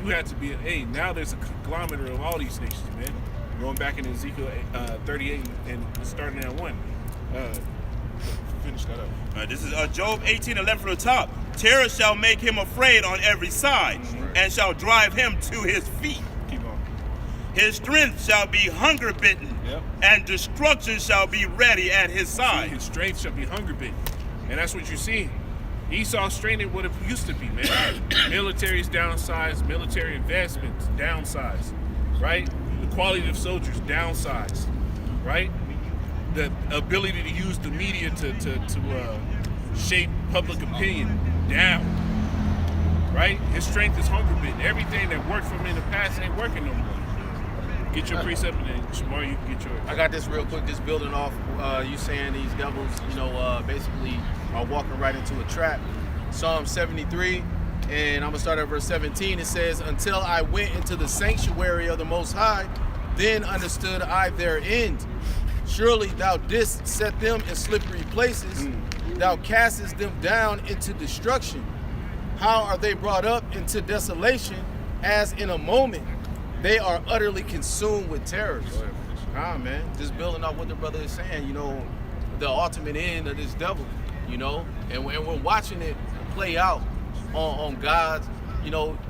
You had to be now there's a conglomerate of all these nations, man. Going back in Ezekiel 38 and starting at 1. Finish that up. This is Job 18:11 from the top. Terror shall make him afraid on every side, and shall drive him to his feet. Keep on. His strength shall be hunger bitten, and destruction shall be ready at his side. See, his strength shall be hunger bitten. And that's what you see. Esau's straining what it used to be, man. Military's downsized, military investments downsized, right? The quality of soldiers downsized, right? The ability to use the media to shape public opinion down, right? His strength is hunger bitten. Everything that worked for him in the past ain't working no more. Get your precept and then Shamar, you can get yours. I got this real quick, just building off you saying these devils, basically are walking right into a trap. Psalm 73, and I'm gonna start at verse 17. It says, "Until I went into the sanctuary of the Most High, then understood I their end. Surely thou didst set them in slippery places. Thou castest them down into destruction. How are they brought up into desolation as in a moment? They are utterly consumed with terrors." Man, just building off what the brother is saying, the ultimate end of this devil, and we're watching it play out on God's,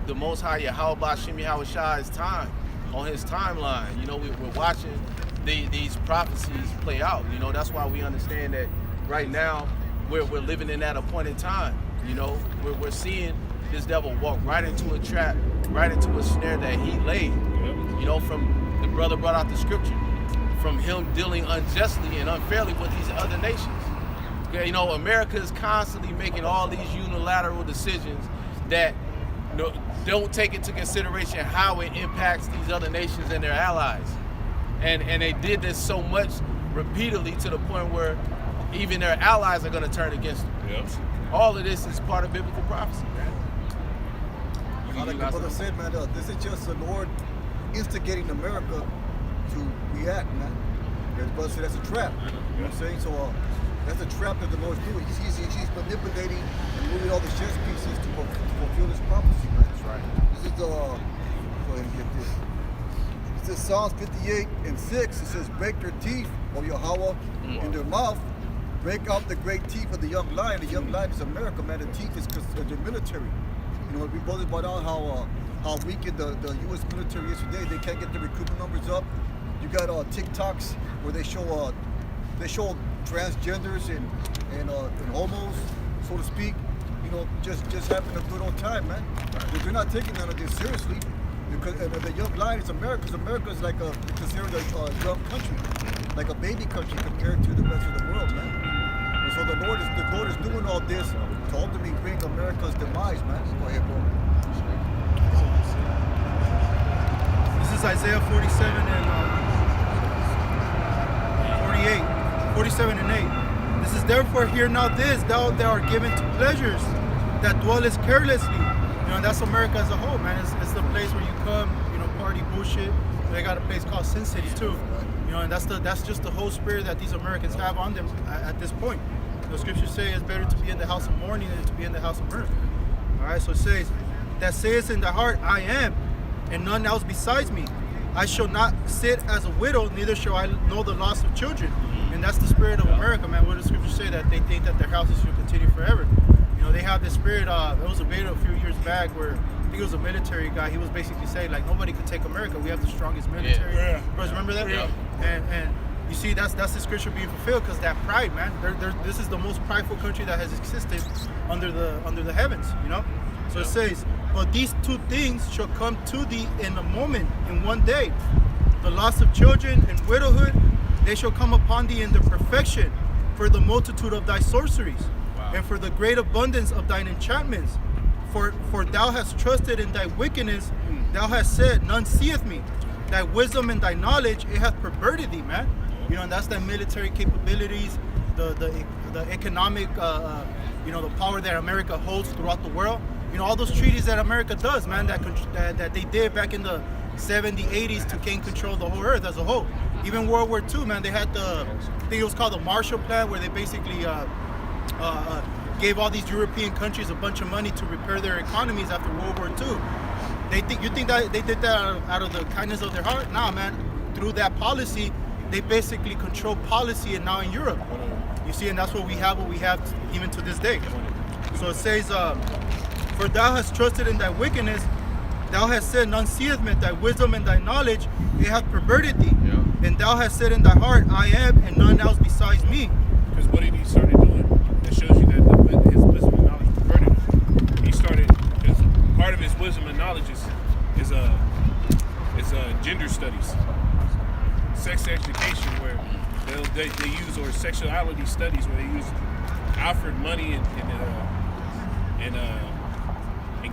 the Most High Yahweh Shem Yahweh Shai's time, on his timeline. We're watching these prophecies play out. That's why we understand that right now we're living in that appointed time. We're seeing this devil walk right into a trap, right into a snare that he laid. From the brother brought out the scripture, from him dealing unjustly and unfairly with these other nations. Okay, America is constantly making all these unilateral decisions that don't take into consideration how it impacts these other nations and their allies. And they did this so much repeatedly to the point where even their allies are going to turn against them. Yep. All of this is part of biblical prophecy, man. Like the brother said, man, this is just the Lord instigating America to react, man. As brother said, that's a trap. You know what I'm saying? So that's a trap that the Lord's doing. He's manipulating and moving all the chess pieces to fulfill this prophecy, man. That's right. This is go ahead and get this. It says Psalms 58:6. It says, "Break their teeth, O Yahweh, in their mouth. Break out the great teeth of the young lion." The young lion is America, man. The teeth is the military. We both brought out how weak the U.S. military is today. They can't get the recruitment numbers up. You got TikToks where they show transgenders and homos, so to speak. Just having a good old time, man. They're not taking none of this seriously. Because the young lion is America. Because America is like considered a young country, like a baby country compared to the rest of the world, man. And so the Lord is doing all this to ultimately bring America's demise, man. Go ahead, bro. This is Isaiah 47 and 47 and 8. This is, "Therefore hear now this, thou that art given to pleasures, that dwellest carelessly." And that's America as a whole, man. It's the place where you come, party, bullshit. They got a place called Sin City too, and that's just the whole spirit that these Americans have on them at this point. The scriptures say it's better to be in the house of mourning than to be in the house of mirth. All right, so it says, "That says in the heart, I am, and none else besides me. I shall not sit as a widow, neither shall I know the loss of children." And that's the spirit of America, man. What does the scripture say? That they think that their houses should continue forever. They have this spirit. There was a video a few years back where I think it was a military guy. He was basically saying, like, nobody could take America. We have the strongest military. Yeah. Bros, remember that? Yeah. And you see, that's the scripture being fulfilled, because that pride, man. This is the most prideful country that has existed under the heavens. So it says, "But these two things shall come to thee in a moment, in one day: the loss of children and widowhood. They shall come upon thee in the perfection, for the multitude of thy sorceries, and for the great abundance of thine enchantments. For thou hast trusted in thy wickedness. Thou hast said, none seeth me. Thy wisdom and thy knowledge, it hath perverted thee," man. And that's the military capabilities, the economic, the power that America holds throughout the world. All those treaties that America does, man, that they did back in the 70s, 80s to gain control of the whole earth as a whole. Even World War II, man, they had I think it was called the Marshall Plan, where they basically gave all these European countries a bunch of money to repair their economies after World War II. You think that they did that out of the kindness of their heart? Nah, man. Through that policy, they basically control policy, and now in Europe. You see, and that's what we have even to this day. So it says, "For thou hast trusted in thy wickedness, thou hast said, none seeth me. Thy wisdom and thy knowledge, it hath perverted thee. Yeah. And thou hast said in thy heart, I am, and none else besides me." Because what did he start doing? It shows you that his wisdom and knowledge part of his wisdom and knowledge is gender studies, sex education, where they use, or sexuality studies, where they use Alfred Money and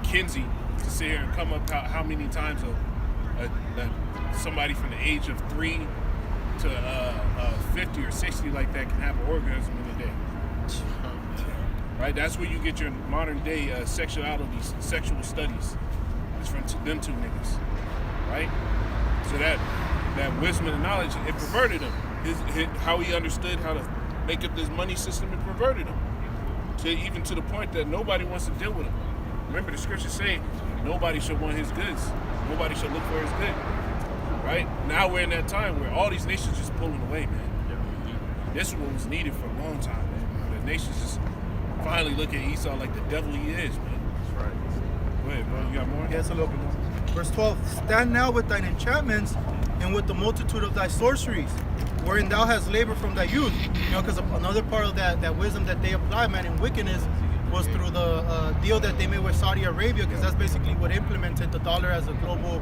Kinsey to sit here and come up how many times somebody from the age of 3 to 50 or 60 like that can have an orgasm in a day. Right? That's where you get your modern day sexual studies. It's from them two niggas. Right? So that wisdom and knowledge, it perverted him. How he understood how to make up this money system, it perverted him. Even to the point that nobody wants to deal with him. Remember, the scriptures say nobody should want his goods. Nobody should look for his good. Right? Now we're in that time where all these nations just pulling away, man. This is what was needed for a long time, man. The nations just finally look at Esau like the devil he is, man. That's right. Go ahead, bro. You got more? Yes, a little bit more. Verse 12, stand now with thine enchantments and with the multitude of thy sorceries, wherein thou hast labored from thy youth. You know, because another part of that wisdom that they apply, man, in wickedness was through the deal that they made with Saudi Arabia, because that's basically what implemented the dollar as a global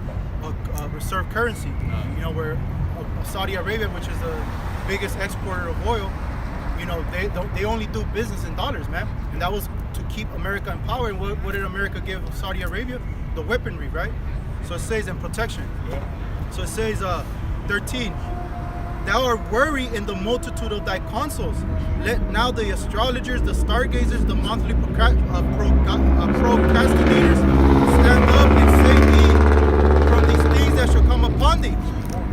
reserve currency. You know, where Saudi Arabia, which is the biggest exporter of oil, you know, they only do business in dollars, man. And that was to keep America in power. And what did America give Saudi Arabia? The weaponry, right? So it says in protection. Yeah. So it says 13. Thou art weary in the multitude of thy counsels. Let now the astrologers, the stargazers, the monthly procrastinators stand up and save thee from these things that shall come upon thee.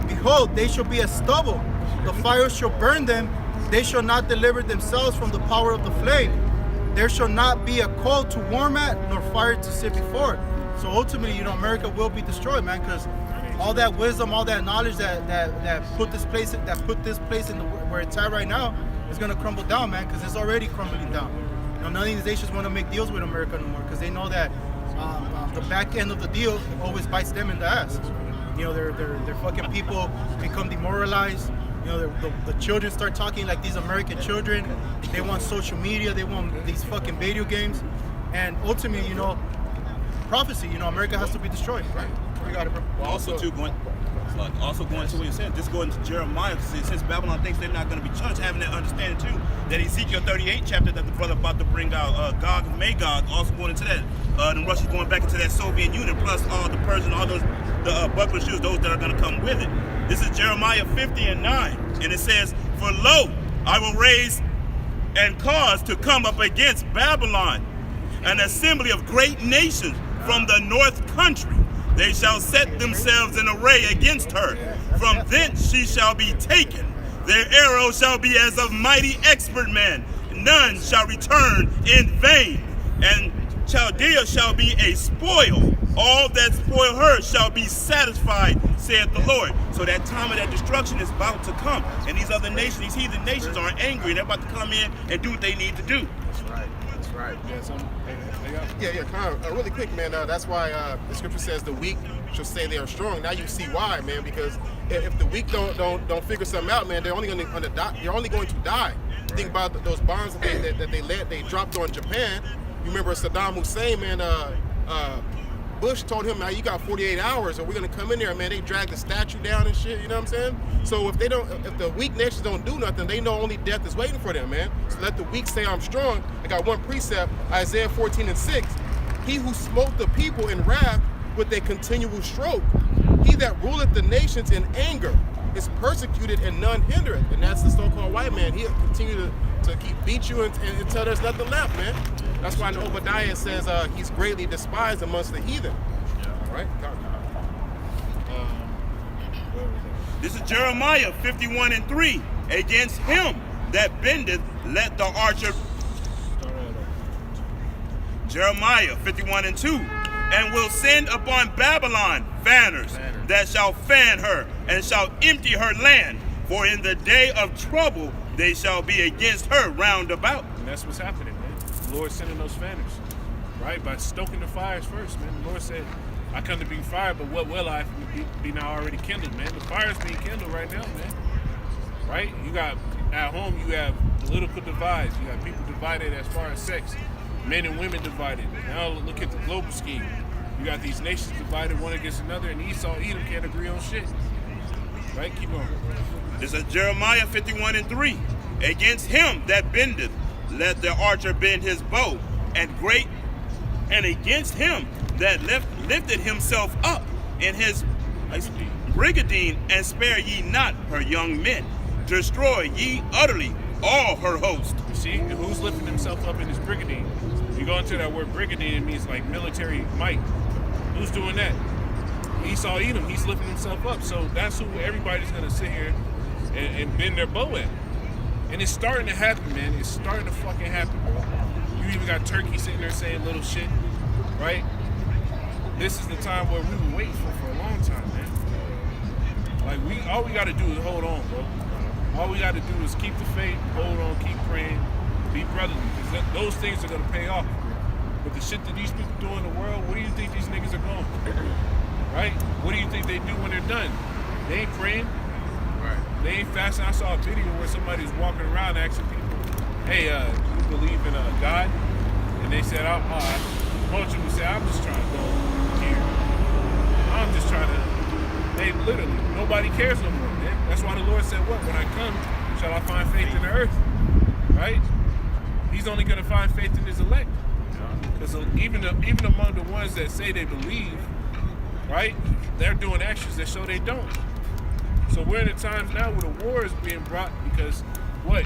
Behold, they shall be as stubble. The fire shall burn them. They shall not deliver themselves from the power of the flame. There shall not be a coal to warm at, nor fire to sit before. So ultimately, you know, America will be destroyed, man, because all that wisdom, all that knowledge that put this place in where it's at right now is gonna crumble down, man, because it's already crumbling down. You know, none of these nations want to make deals with America no more, because they know that the back end of the deal always bites them in the ass. You know, their fucking people become demoralized. You know, the children start talking like these American children. They want social media. They want these fucking video games, and ultimately, you know, prophecy. You know, America has to be destroyed. Right. You got it, bro. Well, also going to what you said, just going to Jeremiah, because since Babylon thinks they're not going to be judged, having that understanding too, that Ezekiel 38 chapter that the brother about to bring out, Gog and Magog, also going into that, and Russia's going back into that Soviet Union, plus all the Persian, all those, the buckler shoes, those that are going to come with it. This is Jeremiah 50:9, and it says, for lo, I will raise and cause to come up against Babylon an assembly of great nations from the north country. They shall set themselves in array against her. From thence she shall be taken. Their arrow shall be as of mighty expert men. None shall return in vain. And Chaldea shall be a spoil. All that spoil her shall be satisfied, saith the Lord. So that time of that destruction is about to come. And these other nations, these heathen nations are angry. They're about to come in and do what they need to do. That's right. That's right. Yeah, kind of, really quick, man. That's why the scripture says the weak shall say they are strong. Now you see why, man. Because if the weak don't figure something out, man, they're only going to die. You're only going to die. Right. Think about those bombs that they dropped on Japan. You remember Saddam Hussein, man. Bush told him, now you got 48 hours, or we're gonna come in there, man. They dragged the statue down and shit. You know what I'm saying? So if the weak nations don't do nothing, they know only death is waiting for them, man. So let the weak say I'm strong. I got one precept, Isaiah 14:6. He who smote the people in wrath with a continual stroke, he that ruleth the nations in anger is persecuted and none hindereth. And that's the so-called white man. He'll continue to keep beat you until there's nothing left, man. That's why in Obadiah it says he's greatly despised amongst the heathen. All right? This is Jeremiah 51:3. Against him that bendeth, let the archer. Jeremiah 51:2. And will send upon Babylon fanners that shall fan her and shall empty her land. For in the day of trouble they shall be against her round about. And that's what's happening, man. The Lord's sending those fanners, right? By stoking the fires first, man. The Lord said, I come to bring fire, but what will I be now already kindled, man? The fire's being kindled right now, man. Right? You got, at home, you have political divides. You got people divided as far as sex. Men and women divided. Now look at the global scheme. You got these nations divided one against another, and Esau, Edom can't agree on shit. Right? Keep on. This is Jeremiah 51:3. Against him that bendeth, let the archer bend his bow, and against him that lifted himself up in his brigandine, and spare ye not her young men. Destroy ye utterly all her host. You see, and who's lifting himself up in his brigandine? You go into that word brigandine, it means like military might. Who's doing that? Esau Edom, he's lifting himself up. So that's who everybody's gonna sit here and bend their bow at. And it's starting to happen, man. It's starting to fucking happen, bro. You even got Turkey sitting there saying little shit, right? This is the time where we were waiting for a long time, man. Like all we gotta do is hold on, bro. All we gotta do is keep the faith, hold on, keep praying, be brotherly, because those things are gonna pay off. But the shit that these people do in the world, what do you think these niggas are going? Right? What do you think they do when they're done? They ain't praying. Right. They ain't fasting. I saw a video where somebody's walking around asking people, hey, you believe in God? And they said, most of them said, I'm just trying to go here. I'm just trying to, they literally, nobody cares no more, man. That's why the Lord said, what? When I come, shall I find faith in the earth? Right? He's only going to find faith in his elect. Because even among the ones that say they believe, right, they're doing actions that show they don't. So we're in the times now where the war is being brought because what?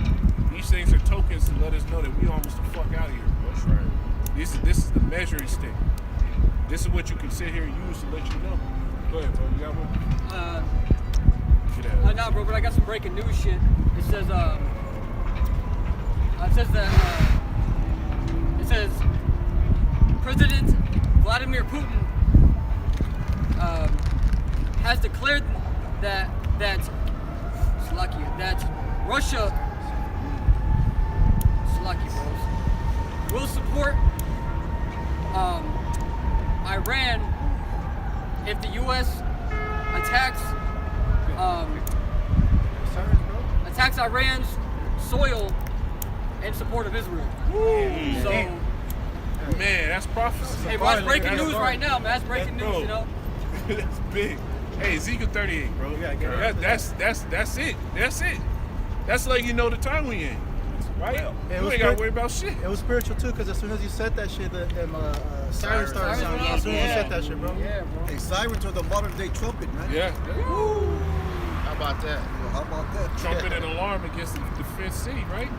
These things are tokens to let us know that we almost the fuck out of here. That's right. This is the measuring stick. This is what you can sit here and use to let you know. Go ahead, bro. You got one? No, bro, but I got some breaking news shit. It says President Vladimir Putin has declared that Russia will support Iran if the U.S. attacks Iran's soil in support of Israel. So, man, that's prophecy. hey, bro, that's breaking news right now, man. That's breaking news, you know. That's big. Hey, Ezekiel 38, bro. That's it. That's it. That's like you know the time we in, right? Yeah, you ain't got to worry about shit. It was spiritual too, because as soon as you said that shit, siren started sounding. As soon as you said that shit, bro. Yeah, bro. Hey, sirens are the modern day trumpet, man. Yeah. How about that? Well, how about that? Trumpet and alarm against the defense city, right?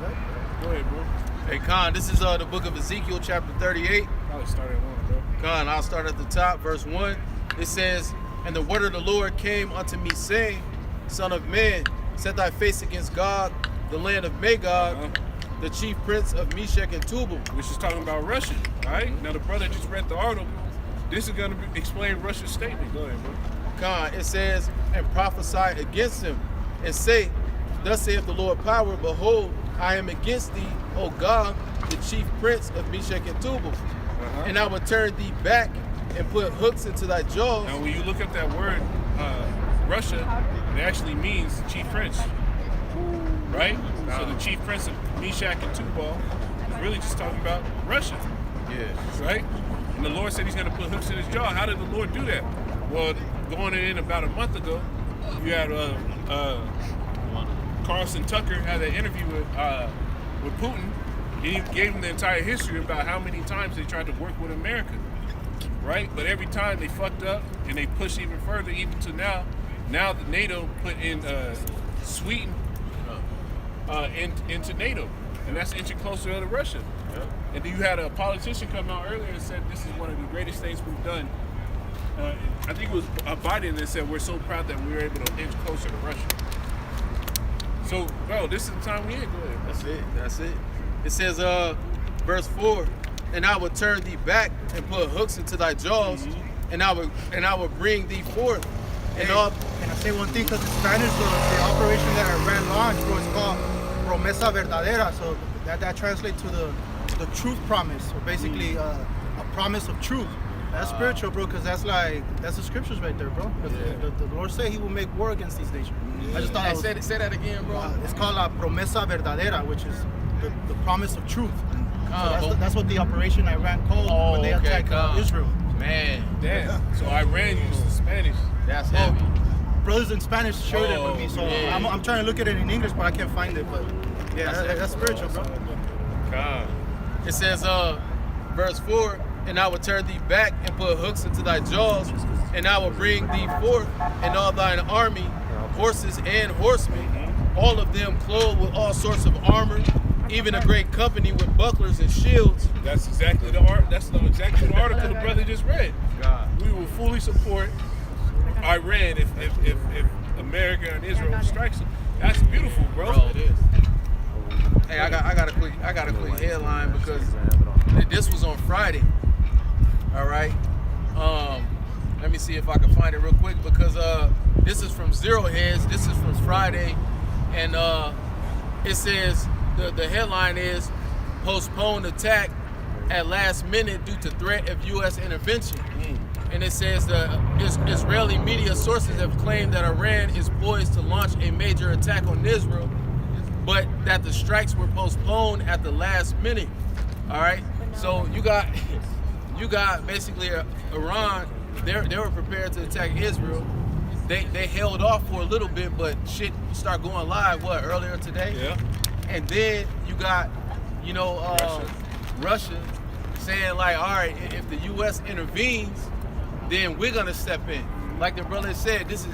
Go ahead, bro. Hey, Khan, this is the book of Ezekiel, chapter 38. Probably start at 1, bro. Khan, I'll start at the top, verse 1. It says, and the word of the Lord came unto me, saying, Son of man, set thy face against God, the land of Magog, the chief prince of Meshech and Tubal. Which is talking about Russia, right? Now, the brother just read the article. This is going to explain Russia's statement. Go ahead, bro. Khan, it says, and prophesy against him, and say, thus saith the Lord power, behold, I am against thee, O God, the chief prince of Meshech and Tubal. And I will turn thee back and put hooks into thy jaws. Now, when you look up that word, Russia, it actually means chief prince, right? So the chief prince of Meshach and Tubal is really just talking about Russia. Yeah. Right? And the Lord said he's going to put hooks in his jaw. How did the Lord do that? Well, going in about a month ago, you had Carlson Tucker had an interview with Putin. He gave him the entire history about how many times they tried to work with America, right? But every time they fucked up and they pushed even further, even to now. Now the NATO put in Sweden into NATO, and that's inching closer to Russia. Yeah. And then you had a politician come out earlier and said this is one of the greatest things we've done. I think it was Biden that said we're so proud that we were able to inch closer to Russia. So, bro, this is the time we in. Go ahead. That's it. It says, verse 4, and I will turn thee back and put hooks into thy jaws, and I will bring thee forth. And I say one thing, because in Spanish, the operation that Iran launched, bro, is called Promesa Verdadera. So that translates to the truth promise, or basically a promise of truth. That's spiritual, bro, because that's the scriptures right there, bro. The Lord said he will make war against these nations. I just thought say that again, bro. It's called La Promesa Verdadera, which is the promise of truth. So that's what the operation Iran called when they attacked Israel. Man, Damn. So Iran used the Spanish. that's heavy. Brothers in Spanish shared it with me, so yeah. I'm trying to look at it in English, but I can't find it. But yeah, that's spiritual, bro. God. It says, verse 4, and I will turn thee back and put hooks into thy jaws, and I will bring thee forth and all thine army, horses and horsemen, all of them clothed with all sorts of armor, even a great company with bucklers and shields. That's exactly the exactly the article the brother just read. God. We will fully support Iran if America and Israel strikes them. That's beautiful, bro. Bro, it is. Hey, I got a quick headline because this was on Friday. All right. Let me see if I can find it real quick because this is from Zero Heads. This is from Friday, and it says the headline is postponed attack at last minute due to threat of U.S. intervention. And it says the Israeli media sources have claimed that Iran is poised to launch a major attack on Israel, but that the strikes were postponed at the last minute. All right, so you got basically Iran. They were prepared to attack Israel. They held off for a little bit, but shit started going live earlier today. Yeah. And then you got Russia saying like, all right, if the U.S. intervenes, then we're gonna step in. Like the brother said, this is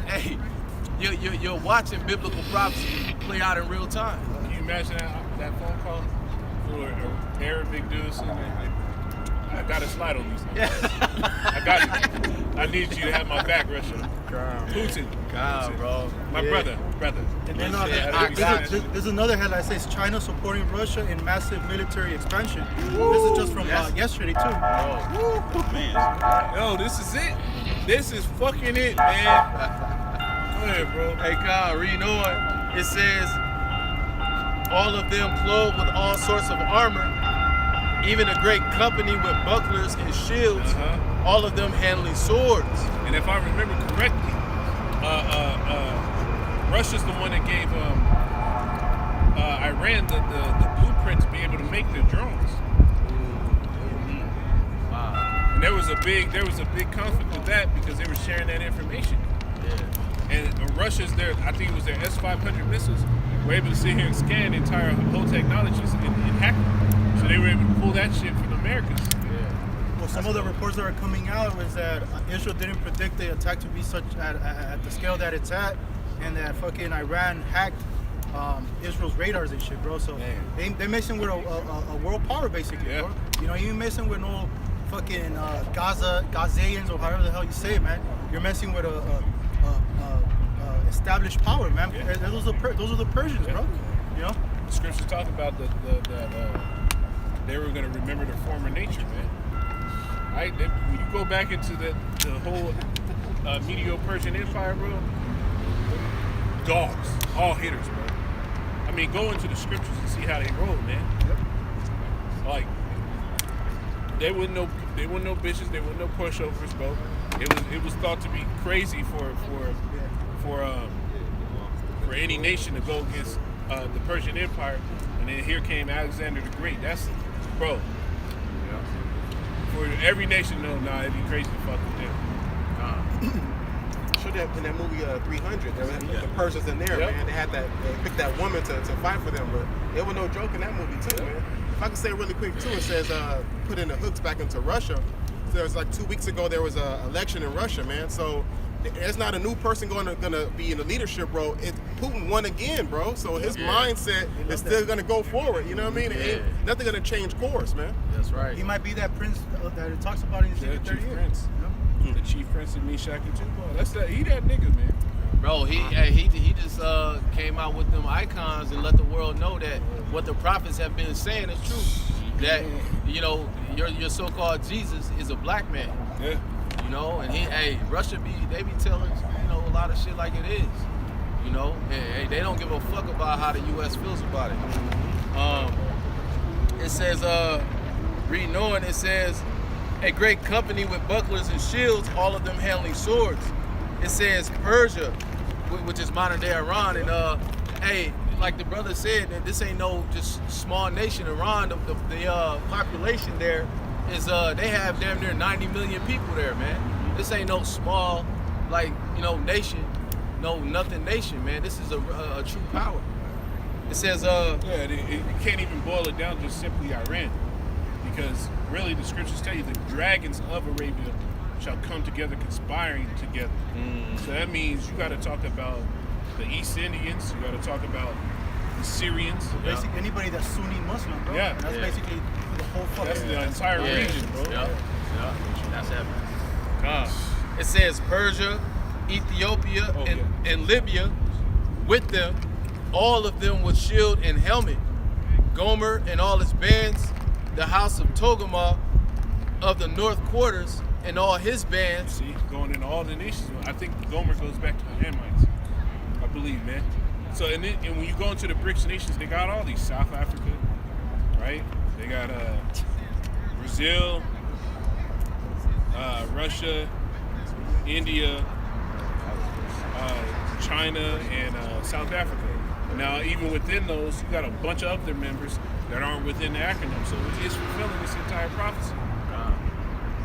you're watching biblical prophecy play out in real time. Can you imagine that phone call for an Arabic dude saying, I got to slide on these things. I got it. I need you to have my back, Russia. Putin. God, bro. My brother. And then there's another headline that says China supporting Russia in massive military expansion. This is just from yesterday too. Yo, this is it. This is fucking it, man. Go ahead, bro. Hey, God, reading on, it says, all of them clothed with all sorts of armor, even a great company with bucklers and shields, all of them handling swords. And if I remember correctly, Russia's the one that gave Iran the blueprint to be able to make their drones. Wow. And there was a big conflict with that because they were sharing that information. Yeah. And Russia's I think it was their S-500 missiles were able to sit here and scan the entire whole technologies and hack them. So they were able to pull that shit from the Americans. Well, some of the reports that are coming out was that Israel didn't predict the attack to be such at the scale that it's at, and that fucking Iran hacked Israel's radars and shit, bro. So they're messing with a world power basically, bro. You know, you ain't messing with no fucking Gazans or however the hell you say it, man. You're messing with a established power, man. Those are the Persians, bro. You know. The scriptures talk about that they were going to remember their former nature, man. Right? When you go back into the whole Medo-Persian Empire, bro, dogs, all hitters, bro. I mean, go into the scriptures and see how they rolled, man. Like, they weren't no bitches, they weren't no pushovers, bro. It was thought to be crazy for any nation to go against the Persian Empire, and then here came Alexander the Great. That's, bro. For every nation, it'd be crazy to fuck with them. Should have in that movie 300, the Persians in there, man. They had they picked that woman to fight for them, but there was no joke in that movie too, man. If I can say really quick too, it says put in the hooks back into Russia. So there was like 2 weeks ago there was an election in Russia, man. So there's not a new person gonna be in the leadership, bro. Putin won again, bro. So his mindset is still gonna go forward. You know what I mean? Ain't nothing gonna change course, man. That's right. He might be that prince that it talks about in Ezekiel 38. Prince. The chief prince of Meshach and Tubal. He that nigga, man. Bro, he just came out with them icons and let the world know that what the prophets have been saying is true. That your so-called Jesus is a black man. Yeah. You know, and Russia they be telling a lot of shit like it is. You know, and they don't give a fuck about how the U.S. feels about it. It says, reading on, it says, a great company with bucklers and shields, all of them handling swords. It says Persia, which is modern day Iran, and like the brother said, that this ain't no just small nation. Iran, the population there is they have damn near 90 million people there, man. This ain't no small, like, you know, nation, no nothing nation, man. This is a true power. It says, you can't even boil it down to simply Iran, because really the scriptures tell you the dragons of Arabia shall come together, conspiring together. So that means you got to talk about the East Indians, you got to talk about the Syrians. So basically, anybody that's Sunni Muslim, bro. Yeah. And that's basically the whole fucking. That's the entire region, bro. Yeah. That's happening. It says Persia, Ethiopia, and Libya with them, all of them with shield and helmet. Gomer and all his bands, the house of Togarmah of the north quarters and all his bands. See, going into all the nations. I think Gomer goes back to the Hamites, I believe, man. So, and when you go into the BRICS nations, they got all these. South Africa, right? They got Brazil, Russia, India, China, and South Africa. Now, even within those, you got a bunch of other members that aren't within the acronym. So it's fulfilling this entire prophecy.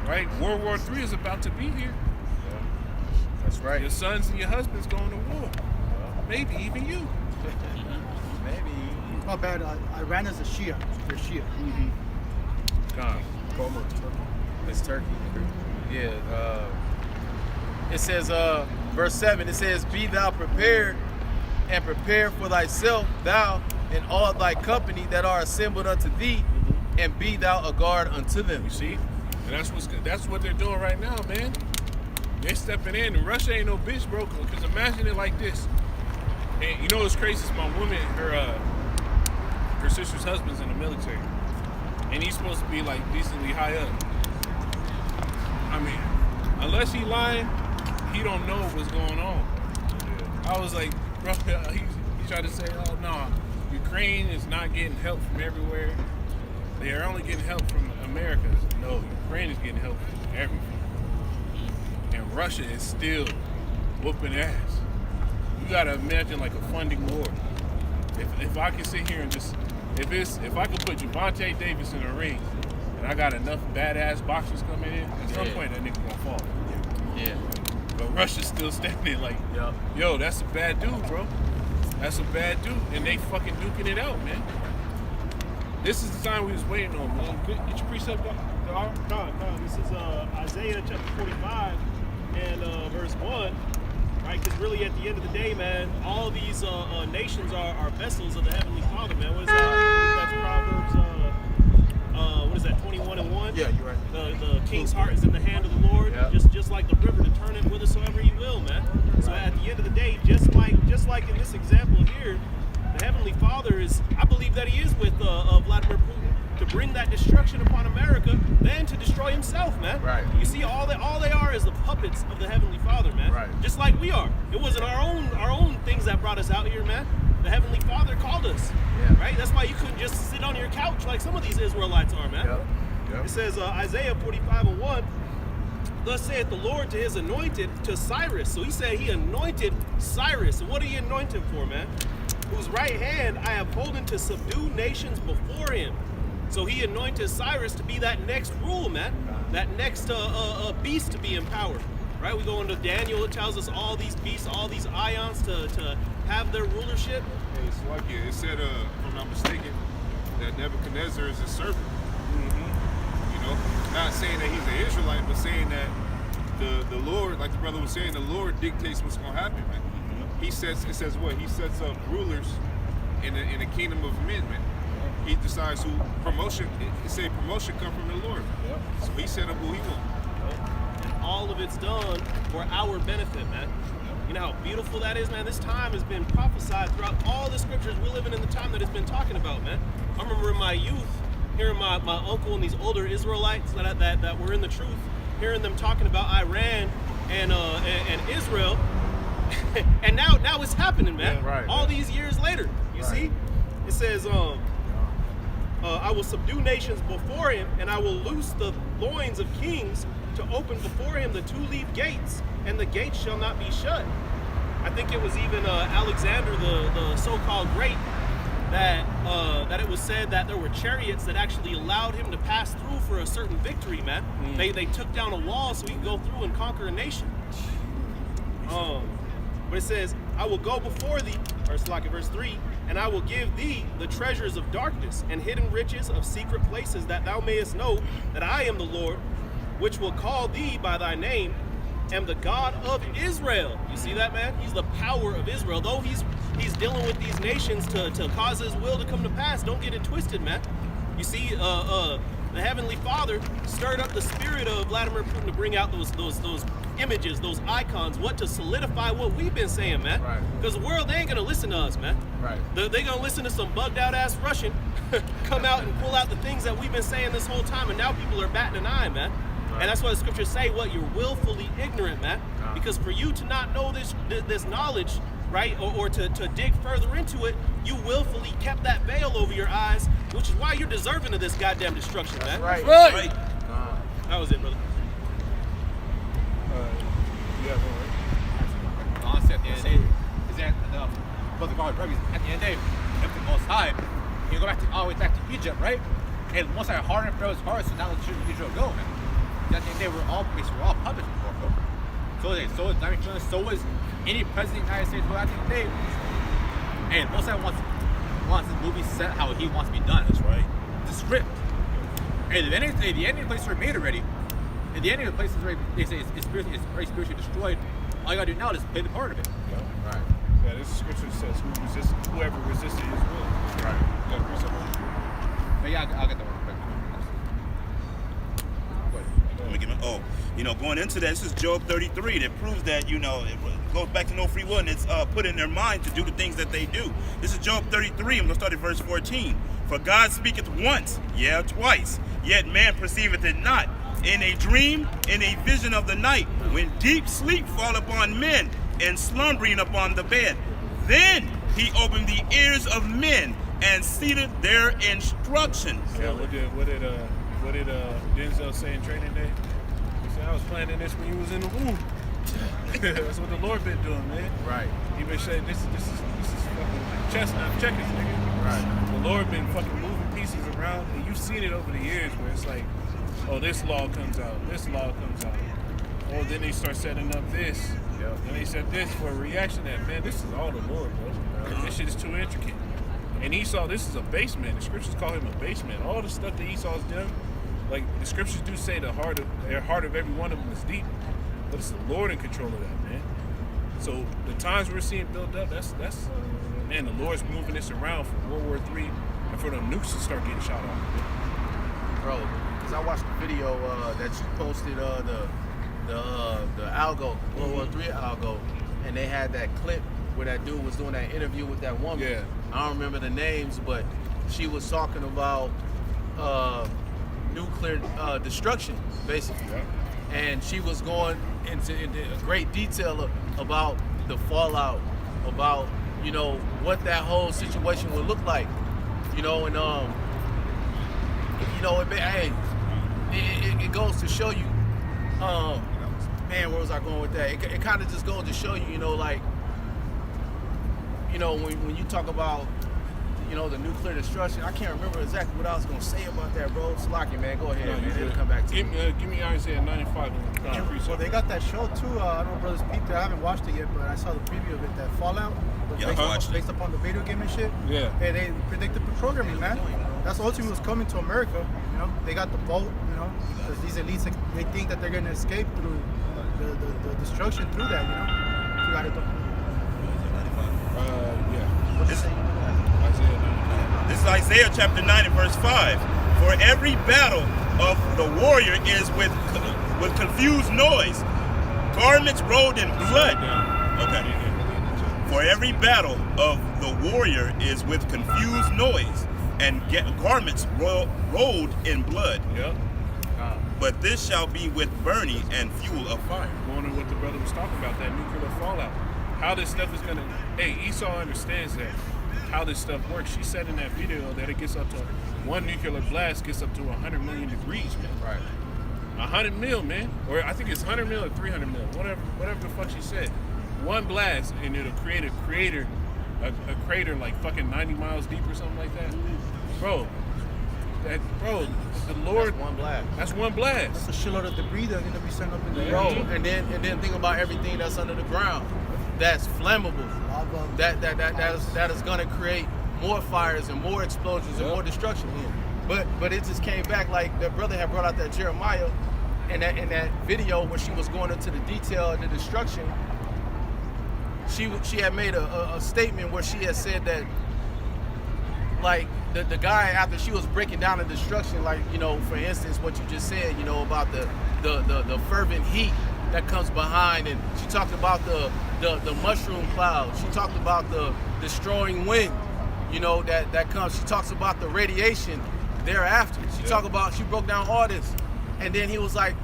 Right? World War III is about to be here. That's right. Your sons and your husbands going to war. Maybe even you. Maybe. Not bad. Iran is a Shia. They're Shia. God. It's Turkey. Yeah. It says, verse 7, it says, be thou prepared, and prepare for thyself, thou and all thy company that are assembled unto thee, and be thou a guard unto them. You see? And that's what they're doing right now, man. They're stepping in, and Russia ain't no bitch, bro. Because imagine it like this. And you know what's crazy is my woman, her sister's husband's in the military, and he's supposed to be like decently high up. I mean, unless he lying, he don't know what's going on. I was like, bro, he tried to say, oh no, Ukraine is not getting help from everywhere. They are only getting help from America. No, Ukraine is getting help from everything. And Russia is still whooping ass. You gotta imagine like a funding war. If I can sit here and just, if I could put Javante Davis in a ring, and I got enough badass boxers coming in, at some point that nigga gonna fall. Yeah. But Russia's still standing like, yo, that's a bad dude, bro. That's a bad dude. And they fucking duking it out, man. This is the time we was waiting on, man. Get your precept up. This is Isaiah chapter 45 and verse 1. Right, because really at the end of the day, man, all these nations are vessels of the Heavenly Father, man. What is that? That's Proverbs, what is that, 21:1? Yeah, you're right. The king's heart is in the hand of the Lord, just like the river to turn it whithersoever he will, man. So at the end of the day, just like in this example here, the Heavenly Father is, I believe that he is with Vladimir Putin to bring that destruction upon America, then to destroy himself, man. Right. You see, all they are is the puppets of the Heavenly Father, man. Right. Just like we are. It wasn't our own things that brought us out here, man. The Heavenly Father called us. Yeah. Right? That's why you couldn't just sit on your couch like some of these Israelites are, man. Yep. It says Isaiah 45:1, thus saith the Lord to his anointed, to Cyrus. So he said he anointed Cyrus. And what did he anoint him for, man? Whose right hand I have holden to subdue nations before him. So he anointed Cyrus to be that next rule, man. That next beast to be empowered. Right? We go into Daniel, it tells us all these beasts, all these ions to have their rulership. Hey, Swaki, it said, if I'm not mistaken, that Nebuchadnezzar is his servant. You know, not saying that he's an Israelite, but saying that the Lord, like the brother was saying, the Lord dictates what's going to happen, man. It says what? He sets up rulers in the kingdom of men, man. He decides who promotion. It say promotion come from the Lord. So he set up who he wants. And all of it's done for our benefit, man. You know how beautiful that is, man? This time has been prophesied throughout all the scriptures. We're living in the time that it's been talking about, man. I remember in my youth, hearing my uncle and these older Israelites that were in the truth, hearing them talking about Iran and Israel. And now it's happening, man. Yeah, right, all these years later, you see? It says, I will subdue nations before him, and I will loose the loins of kings to open before him the two-leaf gates, and the gates shall not be shut. I think it was even Alexander the so-called great that it was said that there were chariots that actually allowed him to pass through for a certain victory, man. They took down a wall so he could go through and conquer a nation. But it says, I will go before thee, verse 3, and I will give thee the treasures of darkness and hidden riches of secret places, that thou mayest know that I am the Lord, which will call thee by thy name, am the God of Israel. You see that, man? He's the power of Israel. Though he's dealing with these nations to cause his will to come to pass, don't get it twisted, man. You see, the Heavenly Father stirred up the spirit of Vladimir Putin to bring out those images, those icons, to solidify what we've been saying, man. Because the world, they ain't gonna listen to us, man. They gonna listen to some bugged out ass Russian come out and pull out the things that we've been saying this whole time, and now people are batting an eye, man. And that's why the scriptures say, you're willfully ignorant, man. Because for you to not know this knowledge, right, or to dig further into it, you willfully kept that veil over your eyes, which is why you're deserving of this goddamn destruction, man. Right. That was it, brother. Honestly, at the end of the day, is that Brother God, at the end of the day, if the Most High, you go all the way back to Egypt, right? And once I hardened Pharaoh's heart, so now let Israel go, man. At the end of the day, we're all puppets before, bro. So is any president of the United States, bro. At the end of the day, and Most High wants this movie set how he wants to be done. That's right. The script. And the ending places are made already. And the ending of the place is already, they say it's very spiritually destroyed. All you gotta do now is play the part of it. Right. Yeah, this scripture says whoever resisted his will. Right. You gotta read something? But yeah, I'll get that one. Going into that, this is Job 33 that proves that, it goes back to no free will, and it's put in their mind to do the things that they do. This is Job 33, I'm going to start at verse 14. For God speaketh once, twice, yet man perceiveth it not. In a dream, in a vision of the night, when deep sleep fall upon men, and slumbering upon the bed. Then he opened the ears of men, and seated their instructions. Yeah, what did Denzel say in training day? He said, I was planning this when you was in the womb. That's what the Lord been doing, man. Right. He been saying this is fucking chestnut checkers, nigga. Right. The Lord been fucking moving pieces around, and you've seen it over the years where it's like, oh, this law comes out, this law comes out. Oh, then they start setting up this. Yep. And they set this for a reaction that, man, this is all the Lord, bro. This shit is too intricate. And Esau, this is a base man. The scriptures call him a base man. All the stuff that Esau's done, like the scriptures do say the heart of every one of them is deep. But it's the Lord in control of that, man. So the times we're seeing built up, that's man, the Lord's moving this around for World War III and for them nukes to start getting shot off. Bro, because I watched the video that you posted, the Algo, World War III Algo, and they had that clip where that dude was doing that interview with that woman. Yeah. I don't remember the names, but she was talking about nuclear destruction, basically. Yeah. And she was going into great detail about the fallout, about, what that whole situation would look like. And it goes to show you, man, where was I going with that? It kind of just goes to show you, when you talk about, the nuclear destruction, I can't remember exactly what I was going to say about that, bro. Slocky, man, go ahead, man. It'll come back to you. Give me Isaiah 95. Well, they got that show too. I don't know, Brothers Peter. I haven't watched it yet, but I saw the preview of it. That Fallout, based upon the video game and shit. Yeah. Hey, they predicted the programming, man. That's ultimately what's coming to America. They got the vote. Because these elites, they think that they're gonna escape through the destruction through that. You got it. Yeah. This is Isaiah chapter 9 and verse 5. For every battle of the warrior is with confused noise, garments rolled in blood. Okay. For every battle of the warrior is with confused noise, and garments rolled in blood. Yep. But this shall be with burning and fuel of fire. Going to what the brother was talking about, that nuclear fallout. How this stuff is gonna. Hey, Esau understands that. How this stuff works. She said in that video that it gets up to one nuclear blast gets up to 100 million degrees, man. Right. 100 mil, man. Or I think it's 100 mil or 300 mil. Whatever the fuck she said. One blast and it'll create a crater a crater like fucking 90 miles deep or something like that, bro. The Lord. That's one blast. That's one blast. That's a shitload of debris that's gonna be sent up in the Bro, air. and then think about everything that's under the ground. That's flammable. That is gonna create more fires and more explosions and more destruction. But it just came back like the brother had brought out that Jeremiah in that video when she was going into the detail of the destruction. She had made a statement where she had said that like the guy, after she was breaking down the destruction, like, you know, for instance, what you just said, you know, about the fervent heat that comes behind, and she talked about the mushroom cloud. She talked about the destroying wind, you know, that comes. She talks about the radiation thereafter. She broke down all this, and then he was like,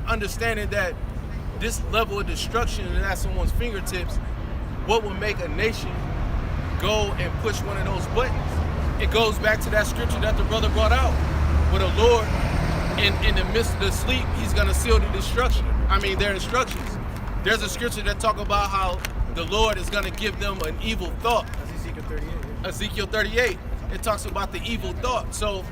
understanding that this level of destruction is at someone's fingertips, what would make a nation go and push one of those buttons? It goes back to that scripture that the brother brought out, where the Lord, in the midst of the sleep, he's gonna seal the destruction. I mean, their instructions. There's a scripture that talk about how the Lord is gonna give them an evil thought. Ezekiel 38. Ezekiel 38, it talks about the evil thought. So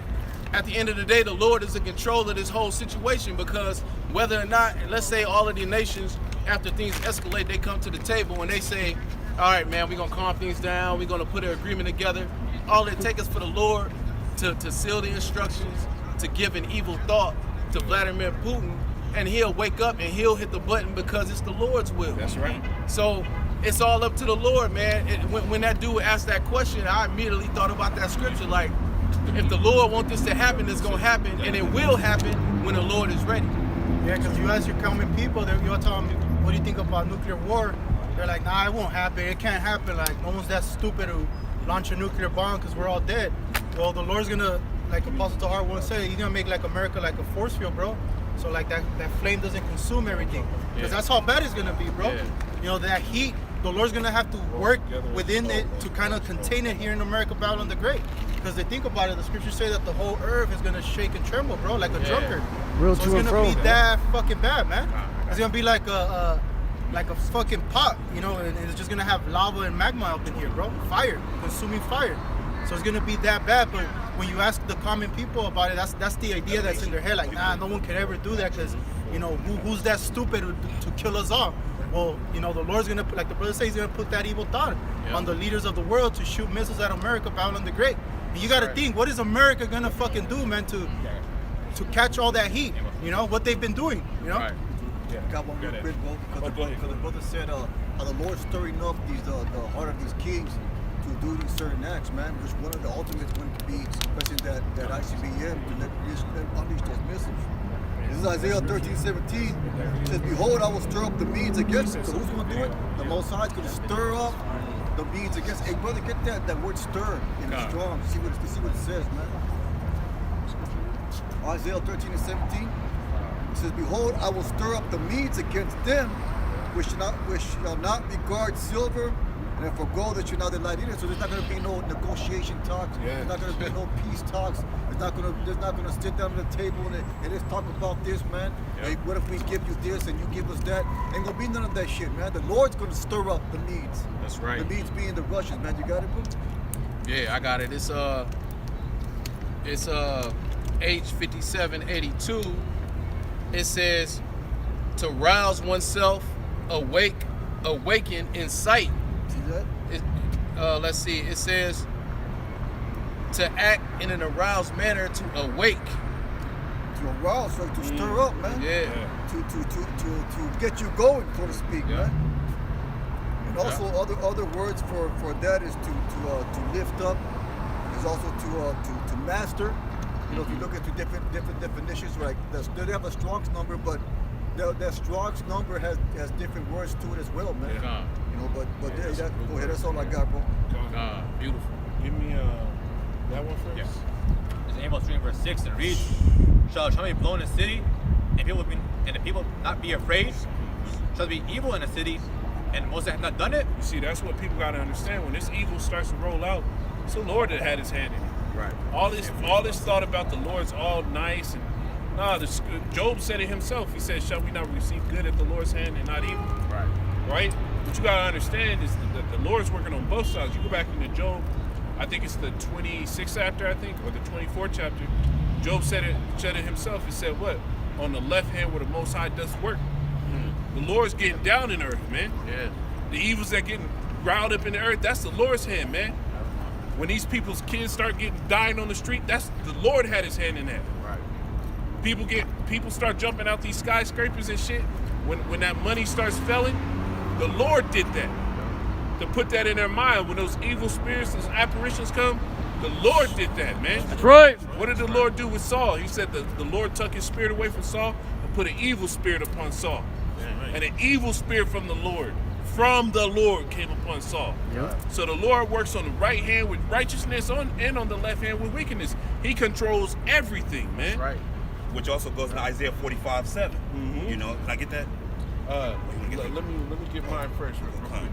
at the end of the day, the Lord is in control of this whole situation, because whether or not, let's say all of the nations, after things escalate, they come to the table and they say, all right, man, we're gonna calm things down, we're gonna put an agreement together. All it takes is for the Lord to seal the instructions, to give an evil thought to Vladimir Putin, and he'll wake up and he'll hit the button because it's the Lord's will. That's right. So it's all up to the Lord, man. When that dude asked that question, I immediately thought about that scripture. Like, if the Lord wants this to happen, it's going to happen, and it will happen when the Lord is ready. Yeah, because you ask your common people, you're telling me, what do you think about nuclear war? They're like, nah, it won't happen. It can't happen. Like, no one's that stupid to launch a nuclear bomb because we're all dead. Well, the Lord's gonna, like Apostle Tahar once said, he's gonna make like America like a force field, bro. So like that flame doesn't consume everything. Because that's how bad it's gonna be, bro. Yeah. You know, that heat, the Lord's gonna have to work within it to kind of contain it here in America, Babylon the Great. Because they think about it, the scriptures say that the whole earth is gonna shake and tremble, bro, like a drunkard. Real so to and it's fro, gonna be man. that fucking bad, man. It's gonna be like a fucking pot, you know, and it's just gonna have lava and magma up in here, bro. Fire, consuming fire. So it's gonna be that bad. But when you ask the common people about it, that's the idea that's in their head. Like, nah, no one could ever do that because, you know, who's that stupid to kill us all? Well, you know, the Lord's gonna, like the brother says, he's gonna put that evil thought on the leaders of the world to shoot missiles at America, Babylon the Great. And you gotta think, what is America gonna fucking do, man, to catch all that heat? You know, what they've been doing, you know? Right. Got one real quick, bro. Because the brother said how the Lord's stirring up the heart of these kings to do these certain acts, man. Which one of the ultimates going to be expressing that ICBM to unleash those missiles. This is Isaiah 13:17. It says, "Behold, I will stir up the Medes against them." So who's going to do it? The Most High is going to stir up the Medes against. Hey, brother, get that word "stir" in the strong. See what it says, man. Isaiah 13:17. It says, "Behold, I will stir up the Medes against them, which shall not regard silver, and for gold that shall not delight in it." So there's not going to be no negotiation talks. There's not going to be no peace talks. There's not going to sit down at the table and let's talk about this, man. Hey, what if we give you this and you give us that? Ain't going to be none of that shit, man. The Lord's going to stir up the Medes. That's right. The Medes being the Russians, man. You got it, bro? Yeah, I got it. It's H 5782. It says to rouse oneself, awaken in sight. See that? Let's see. It says to act in an aroused manner, to awake. To arouse, so to stir up, man. Yeah. To get you going, so to speak, man. And also other words for that is to lift up. Is also to master. You know, if you look into different definitions, like they have a Strong's number, but that Strong's number has different words to it as well, man. Yeah. You know, but go ahead. That's all I got, bro. Beautiful. Give me that one first. Yes. It's Amos 3 verse 6, and it reads, "Shall a trumpet be blown in the city, and the people not be afraid? Shall there be evil in the city, and Moses have not done it?" You see, that's what people got to understand. When this evil starts to roll out, it's the Lord that had his hand in it. Right. All this thought about the Lord's all nice and Job said it himself. He said, shall we not receive good at the Lord's hand and not evil? Right? What you got to understand is that the Lord's working on both sides. You go back into Job, I think it's the 26th chapter, or the 24th chapter. Job said it himself. He said, what? On the left hand where the Most High does work. The Lord's getting down in the earth, man. Yeah. The evils that getting growled up in the earth, that's the Lord's hand, man. When these people's kids start dying on the street, that's the Lord had his hand in that. Right. People start jumping out these skyscrapers and shit. When that money starts falling, the Lord did that. To put that in their mind, when those evil spirits, those apparitions come, the Lord did that, man. That's right. What did the Lord do with Saul? He said the Lord took his spirit away from Saul and put an evil spirit upon Saul. And an evil spirit from the Lord came upon Saul. Yep. So the Lord works on the right hand with righteousness and on the left hand with wickedness. He controls everything, man. That's right. Which also goes to Isaiah 45:7. You know, can I get that? Let me get mine first real quick.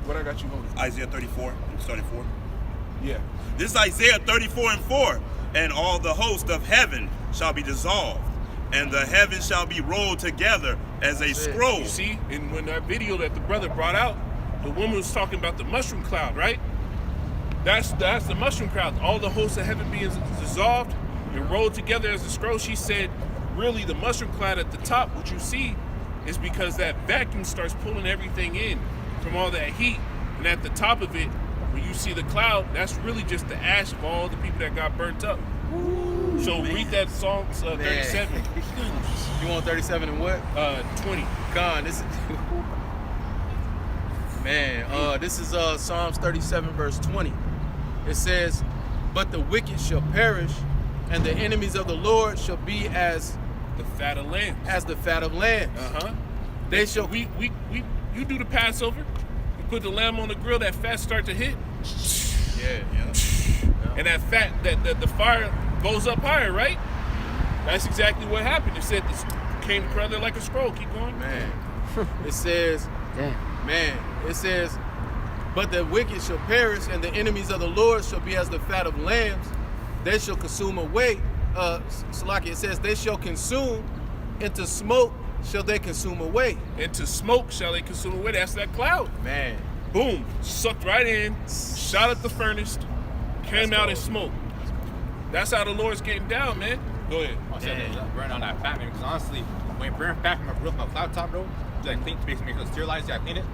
What I got you holding? Isaiah 34, starting 4. Yeah. This is Isaiah 34:4. And all the host of heaven shall be dissolved, and the heavens shall be rolled together as a scroll. You see, and when that video that the brother brought out, the woman was talking about the mushroom cloud, right? That's the mushroom cloud. All the hosts of heaven being dissolved and rolled together as a scroll. She said, really, the mushroom cloud at the top, what you see, is because that vacuum starts pulling everything in from all that heat. And at the top of it, when you see the cloud, that's really just the ash of all the people that got burnt up. So read that Psalm 37. You want 37 and what? 20. God, this is man. This is Psalms 37 verse 20. It says, "But the wicked shall perish, and the enemies of the Lord shall be as the fat of lambs." As the fat of lambs. They shall. You do the Passover. You put the lamb on the grill. That fat start to hit. And that fat, the fire goes up higher, right? That's exactly what happened. It said this came together like a scroll. Keep going. Man. It says, it says, "But the wicked shall perish, and the enemies of the Lord shall be as the fat of lambs. They shall consume away." Salaki, it says, "They shall consume, into smoke shall they consume away." Into smoke shall they consume away. That's that cloud. Man. Boom. Sucked right in, shot at the furnace, came out in smoke. That's how the Lord's getting down, man. Go ahead. I said burn on that fat, man, because honestly, when you burn fat from a cloud top, bro, like clean, basically make it sterilized, you gotta clean it.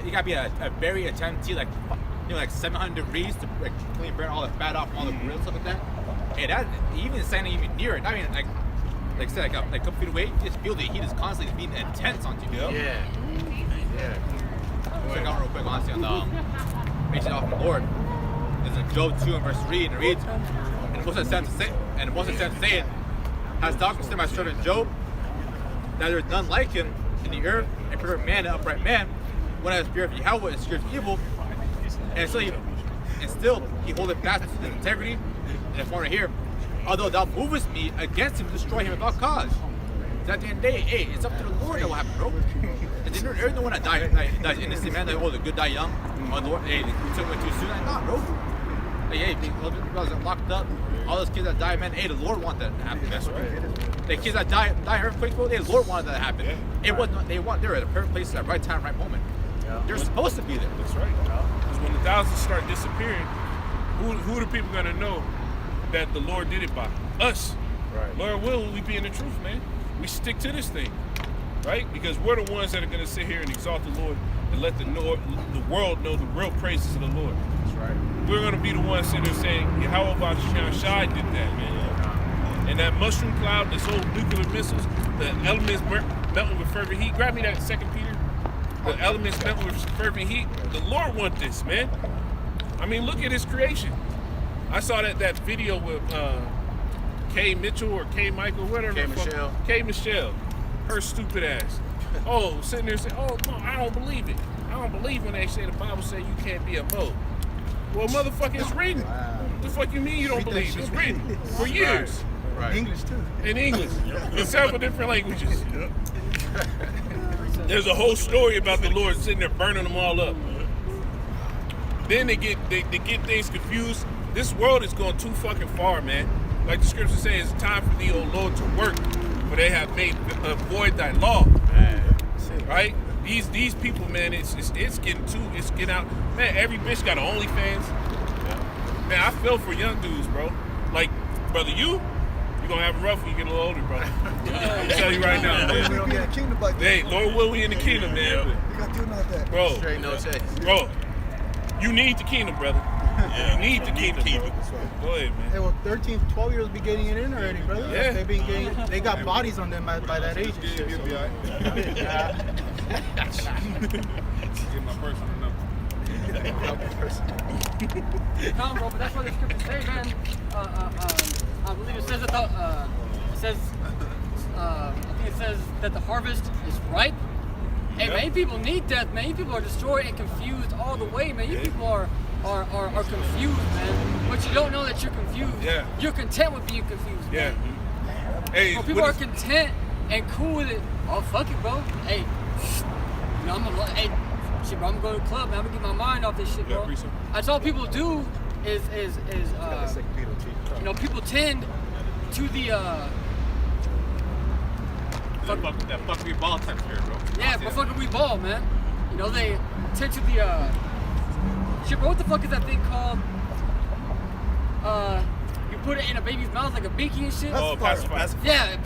You gotta be a very intense heat, like 700 degrees to like clean burn all the fat off, all the grill stuff like that. And that even standing even near it, I mean, like I said, like a couple feet away, you just feel the heat is constantly being intense on you. Yep. Yeah. Check out real quick, honestly, on the makes it off from the Lord. There's in Job 2 and verse 3, and it reads, "And most of the saying, has darkness in my servant Job, that there is none like him in the earth, a perfect man, an upright man, one that is fear of Yahweh and scares evil, and still he holdeth fast to his integrity." And if I want to hear, "Although thou movest me against him to destroy him without cause." So at the end of the day, hey, it's up to the Lord that will happen, bro. And there's no one that dies innocent, man. Like, oh, the good die young. Oh, the Lord, hey, they took it too soon. Like, nah, bro. Like, hey, people that locked up, all those kids that died, man. Hey, the Lord wanted that to happen. That's right. The kids that die in earthquakes, bro. The Lord wanted that to happen. They were at the perfect place at the right time, right moment. Yeah. They're supposed to be there. That's right. Because when the thousands start disappearing, who are the people gonna know that the Lord did it by? Us. Right. Lord will we be in the truth, man. We stick to this thing, right? Because we're the ones that are going to sit here and exalt the Lord and let the world know the real praises of the Lord. That's right. We're going to be the ones sitting there saying, "How about Shai did that, man?" And that mushroom cloud, this whole nuclear missiles, the elements melting with fervent heat. Grab me that 2 Peter. The elements melting with fervent heat. The Lord want this, man. I mean, look at His creation. I saw that video with K. Mitchell or K. Michael, whatever. K. Michelle. Her stupid ass. Oh, sitting there saying, "Oh, no, I don't believe it. I don't believe when they say the Bible say you can't be a Mo." Well, motherfucker, it's written. What the fuck you mean you don't believe? It's written for years. Right. English too. In English. In several different languages. There's a whole story about the Lord sitting there burning them all up. Then they get things confused. This world is going too fucking far, man. Like the scripture says, it's time for thee, O Lord, to work, for they have made void thy law. Right? These people, man, it's getting out. Man, every bitch got an OnlyFans. Man, I feel for young dudes, bro. Like, brother, you're gonna have it rough when you get a little older, brother. I'm telling you right now, man. We'll be in the kingdom by then. Hey, Lord will we in the kingdom, man. You got to do that. Bro, Straight no chase. bro, you need the kingdom, brother. You need the kingdom, bro. Go ahead, man. Hey, well, 13, 12 years be getting it in already, brother. Yeah. They got bodies on them by that age and shit. You'll be all right. Get my personal number. No, bro, but that's what the scriptures say, man. I believe it says that I think it says that the harvest is ripe. Hey, Yep. many people need death, man. Many people are destroyed and confused all the way, man. You people are confused, man. But you don't know that you're confused. Yeah. You're content with being confused. Yeah. Man. Hey, Bro, people what are is- content and cool with it. Oh, fuck it, bro. Hey, you know, hey, shit, bro, I'm gonna go to the club, man. I'm gonna get my mind off this shit, Yeah, bro. appreciate it. That's all people do is you know, people tend to the That fuckery ball type here, bro. yeah, but fucking we ball, man. You know, they tend to the shit, bro. What the fuck is that thing called? You put it in a baby's mouth like a binky and shit. Oh, pacifier. Yeah,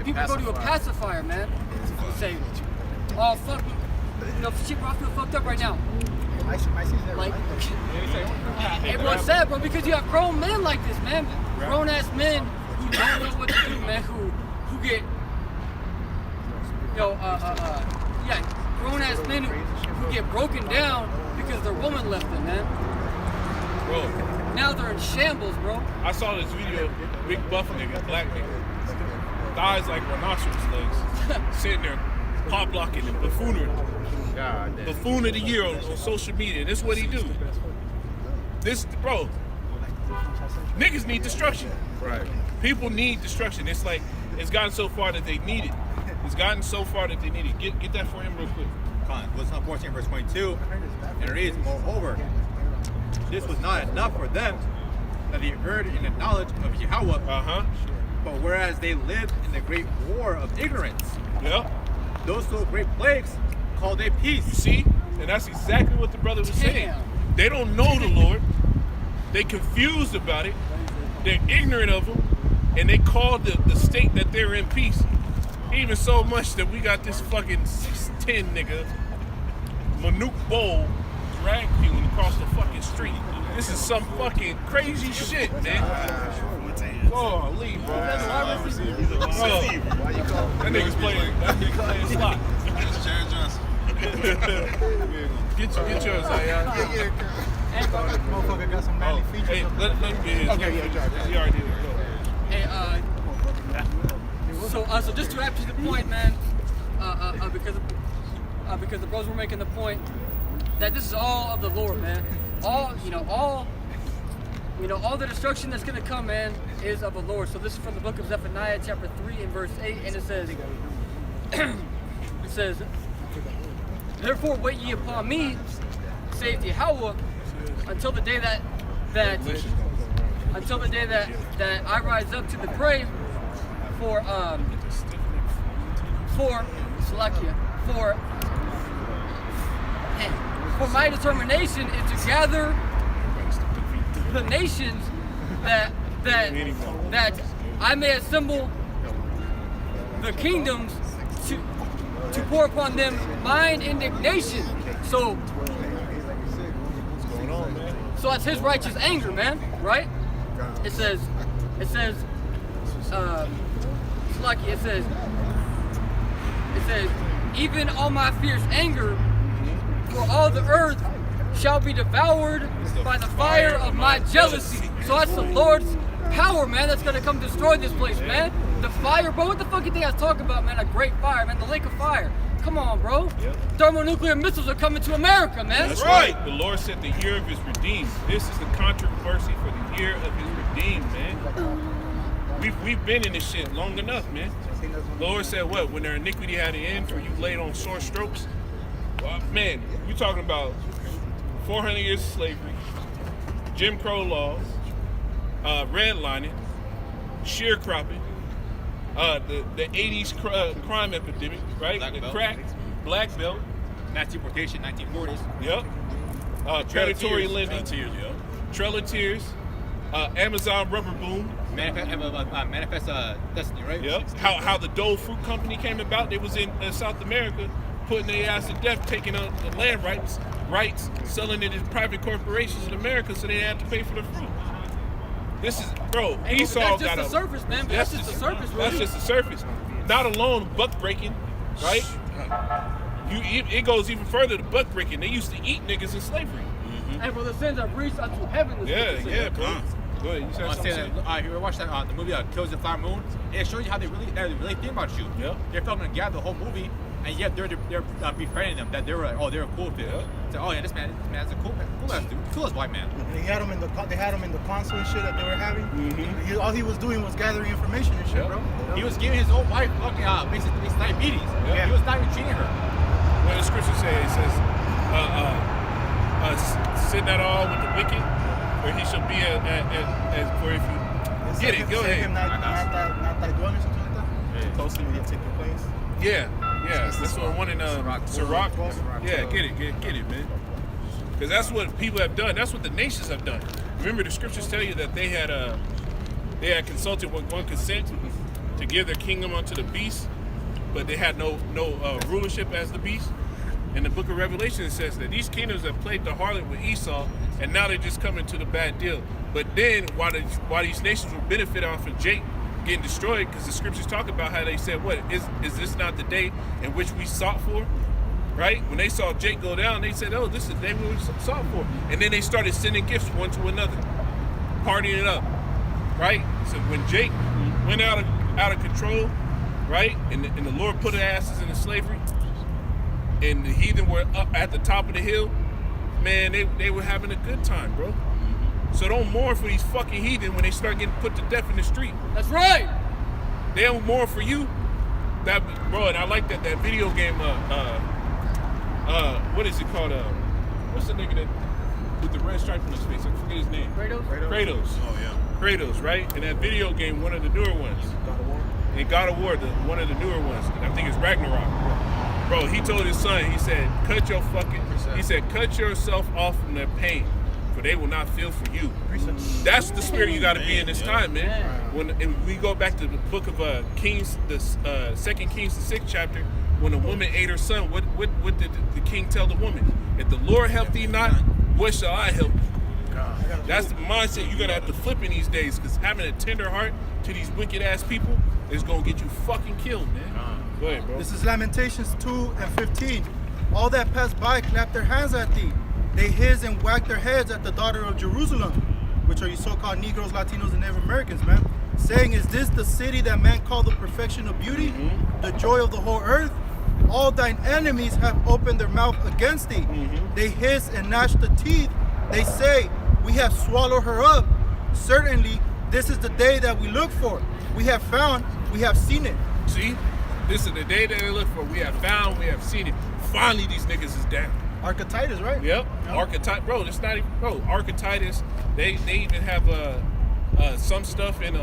people go to a pacifier, man. You say, oh fuck, you know, shit, bro, I feel fucked up right now. Like, everyone's sad, bro, because you have grown men like this, man. Grown ass men who don't know what to do, man. Who get, you know, grown ass men who get broken down because their woman left them, man. Bro, Now they're in shambles, bro. I saw this video, big buff nigga, black nigga, thighs like rhinoceros legs, sitting there pop blocking and buffoonery. Buffoon of the year on social media. This is what he do. This, bro, niggas need destruction. Right. People need destruction. It's like, it's gotten so far that they need it. It's gotten so far that they need it. Get that for him real quick. Psalm 14, verse 22, and it reads, moreover, this was not enough for them that they heard in the knowledge of Yahweh, Uh-huh. but whereas they lived in the great war of ignorance, Yep. those so great plagues called a peace. You see? And that's exactly what the brother was saying. Damn. They don't know the Lord. They confused about it. They're ignorant of him. And they call the state that they're in peace. Even so much that we got this fucking 6'10" nigga, Manute Bowl, drag queen across the fucking street. This is some fucking crazy shit, man. Oh, leave, bro. That nigga's playing slot. Get yours, Zion. Motherfucker got some manly features. Hey, let him get his. Okay, yeah, He already did it. Hey, so just to add to the point, man, because the bros were making the point that this is all of the Lord, man. All the destruction that's gonna come, man, is of the Lord. So this is from the book of Zephaniah, chapter 3, and verse 8, and it says, therefore wait ye upon me, saith Yahweh, until the day that I rise up to the prey for my determination is to gather the nations that I may assemble the kingdoms to pour upon them mine indignation. So that's his righteous anger, man, right? It says, even all my fierce anger for all the earth shall be devoured by the fire of my jealousy. So that's the Lord's power, man, that's gonna come destroy this place, man. The fire, bro, what the fuck you think I was talking about, man? A great fire, man, the lake of fire. Come on, bro. Yep. Thermonuclear missiles are coming to America, man. That's right. The Lord said the year of his redeemed. This is the controversy for the year of his redeemed, man. We've been in this shit long enough, man. The Lord said what? When their iniquity had an end, for you laid on sore strokes. Well, man, we're talking about 400 years of slavery, Jim Crow laws, redlining, sharecropping, the 80s crime epidemic, right? Black the belt. crack, black belt. Mass deportation, 1940s. Yep. Predatory lending. Trail of Tears. Amazon rubber boom. Manifest Destiny, right? Yep. How the Dole Fruit Company came about. They was in South America, putting their ass to death, taking on the land rights, selling it to private corporations in America, so they had to pay for the fruit. This is, bro. Esau that's got just the surface, man. That's just the surface, really. That's just the surface. Not alone buck breaking, right? It goes even further to buck breaking. They used to eat niggas in slavery. And for the sins have reached unto heaven. Yeah, bro. Go ahead. You said something. You ever watched that the movie Kills the Flower Moon? It shows you how they really think about you. Yeah. They're filming together the whole movie, and yet they're befriending them. That they're a cool fit. Yeah. So, oh yeah, this man's a cool ass dude, coolest white man. And they had him in the console and shit that they were having. All he was doing was gathering information and shit, Yeah. bro. He was giving his old wife fucking basically diabetes. Yeah. He was not even treating her. What the scripture says, it says, sit not all with the wicked, or he shall be as for if you get it. Go ahead. Not thy dwelling or something like that. Closely will take your place. Yeah. That's what one in Sirach. Yeah, get it, man. Because that's what people have done. That's what the nations have done. Remember, the scriptures tell you that they had consulted with one consent to give their kingdom unto the beast, but they had no rulership as the beast. In the book of Revelation, it says that these kingdoms have played the harlot with Esau, and now they're just coming to the bad deal. But then, while these nations will benefit off of Jake getting destroyed, because the scriptures talk about how they said, "What is this not the day in which we sought for?" Right? When they saw Jake go down, they said, "Oh, this is the day we sought for." And then they started sending gifts one to another, partying it up. Right? So when Jake went out of control, right, and the Lord put their asses into slavery, and the heathen were up at the top of the hill, man, they were having a good time, bro. So don't mourn for these fucking heathen when they start getting put to death in the street. That's right. They don't mourn for you. That, bro, and I like that video game, what is it called? What's the nigga that with the red stripe on his face? I forget his name. Kratos. Oh, yeah. Kratos, right? And that video game, one of the newer ones. God of War, one of the newer ones. I think it's Ragnarok. Bro, he told his son, he said, cut yourself off from their pain, for they will not feel for you. That's the spirit you got to be in this time, man. And we go back to the book of Kings, the 2 Kings, the 6th chapter, when a woman ate her son, what did the king tell the woman? If the Lord help thee not, what shall I help you? That's the mindset you're going to have to flip in these days, because having a tender heart to these wicked ass people is going to get you fucking killed, man. Go ahead, bro. This is Lamentations 2:15. All that passed by clapped their hands at thee. They hiss and wagged their heads at the daughter of Jerusalem, which are you so-called Negroes, Latinos, and Native Americans, man, saying, is this the city that man called the perfection of beauty, the joy of the whole earth? All thine enemies have opened their mouth against thee. They hiss and gnash the teeth. They say, we have swallowed her up. Certainly, this is the day that we look for. We have found, we have seen it. See? This is the day that they look for. We have found, we have seen it. Finally, these niggas is down. Archetypus, right? Yep. Archetype, bro. It's not even, bro. Archetypus. They even have some stuff in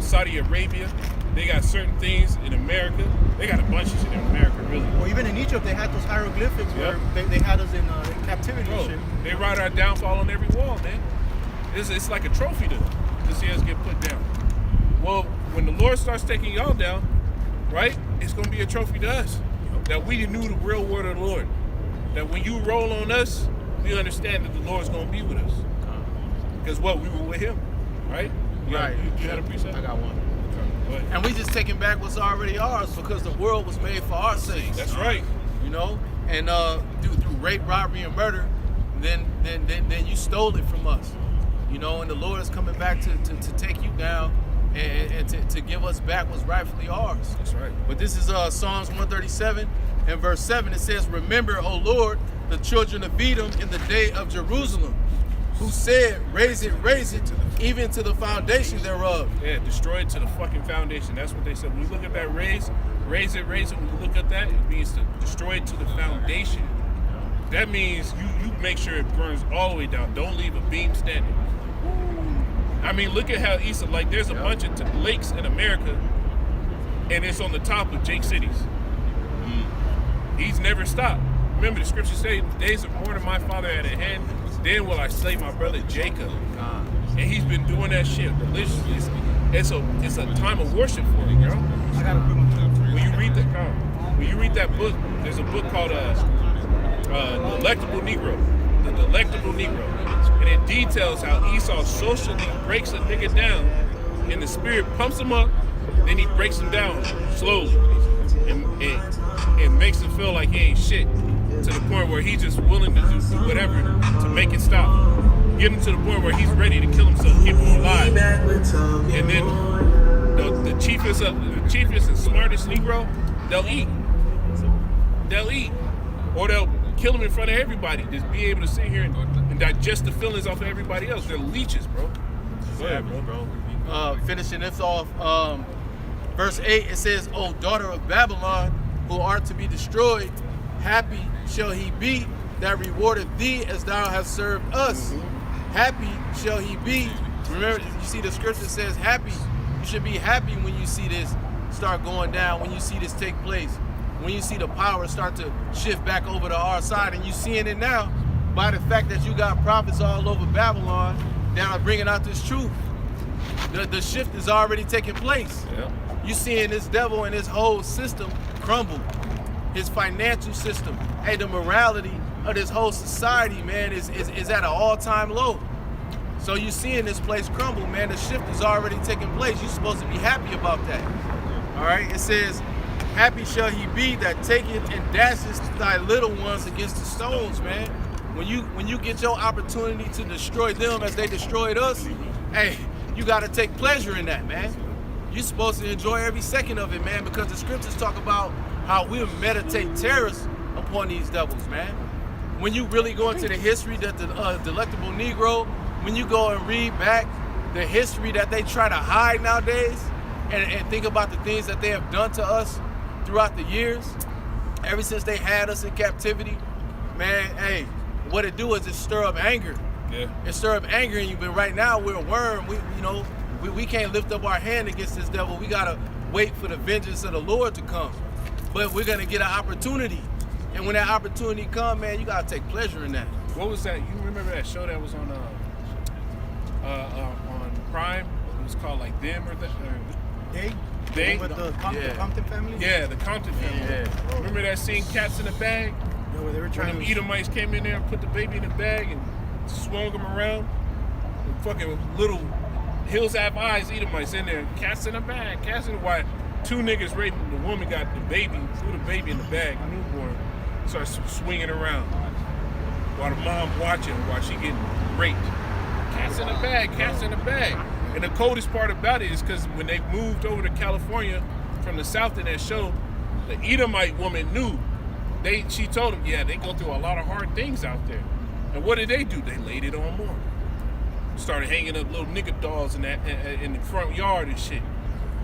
Saudi Arabia. They got certain things in America. They got a bunch of shit in America, really. Well, even in Egypt, they had those hieroglyphics where they had us in captivity, bro, and shit. They write our downfall on every wall, man. It's like a trophy to see us get put down. Well, when the Lord starts taking y'all down, right, it's going to be a trophy to us. That we knew the real word of the Lord. That when you roll on us, we understand that the Lord's going to be with us. Because what? We were with him, right? You got a precept? I got one. Okay, and we just taking back what's already ours because the world was made for our sakes. that's right. You know? And through rape, robbery, and murder, then you stole it from us. You know, and the Lord is coming back to take you down and to give us back what's rightfully ours. That's right. But this is Psalms 137 and verse 7. It says, remember, O Lord, the children of Edom in the day of Jerusalem, who said, raise it, even to the foundation thereof. Yeah, destroy it to the fucking foundation. That's what they said. When we look at that raise it. When we look at that, it means to destroy it to the foundation. That means you make sure it burns all the way down. Don't leave a beam standing. I mean, look at how Esau, like there's a bunch of lakes in America, and it's on the top of Jake cities. He's never stopped. Remember the scripture say, days are born of my father at a hand, then will I slay my brother Jacob. And he's been doing that shit religiously. It's a time of worship for him, you know? When you read that book, there's a book called Delectable Negro. The Delectable Negro. And it details how Esau socially breaks a nigga down, and the spirit pumps him up, then he breaks him down slowly. And makes him feel like he ain't shit, to the point where he's just willing to do whatever to make it stop. Get him to the point where he's ready to kill himself, keep him alive. And then the chiefest and smartest Negro, they'll eat. Or they'll kill him in front of everybody. Just be able to sit here and digest the feelings off of everybody else. They're leeches, bro. Go ahead, bro. Finishing this off, verse 8, it says, O daughter of Babylon, who art to be destroyed, happy shall he be that rewardeth thee as thou hast served us. Happy shall he be. Remember, you see the scripture says happy. You should be happy when you see this start going down, when you see this take place, when you see the power start to shift back over to our side. And you seeing it now by the fact that you got prophets all over Babylon that are bringing out this truth. The shift is already taking place. Yeah. You seeing this devil and his whole system crumble. His financial system. Hey, the morality of this whole society, man, is at an all-time low. So you seeing this place crumble, man. The shift is already taking place. You're supposed to be happy about that. All right? It says, happy shall he be that taketh and dashes thy little ones against the stones, man. When you get your opportunity to destroy them as they destroyed us, hey, you got to take pleasure in that, man. You're supposed to enjoy every second of it, man, because the scriptures talk about how we'll meditate terrors upon these devils, man. When you really go into the history that the Delectable Negro, when you go and read back the history that they try to hide nowadays, and think about the things that they have done to us throughout the years, ever since they had us in captivity, man, hey, what it do is it stir up anger. Yeah. It stir up anger in you, but right now we're a worm. We can't lift up our hand against this devil. We gotta wait for the vengeance of the Lord to come. But we're gonna get an opportunity. And when that opportunity comes, man, you gotta take pleasure in that. What was that? You remember that show that was on Prime? It was called like Them or that? They? With the Compton family? Yeah, the Compton family. Yeah. Remember that scene, Cats in the Bag? Yeah, where they were trying When to them Edomites came in there and put the baby in the bag and swung him around. And fucking little Hills Have Eyes Edomites in there. Cats in the bag. Cats in the why? Two niggas raping. The woman got the baby, threw the baby in the bag, newborn, starts swinging around while the mom watching while she getting raped. Cats in the bag. Cats in the bag. And the coldest part about it is because when they moved over to California from the south in that show, the Edomite woman knew. She told them, yeah, they go through a lot of hard things out there. And what did? They laid it on more. Started hanging up little nigga dolls in the front yard and shit.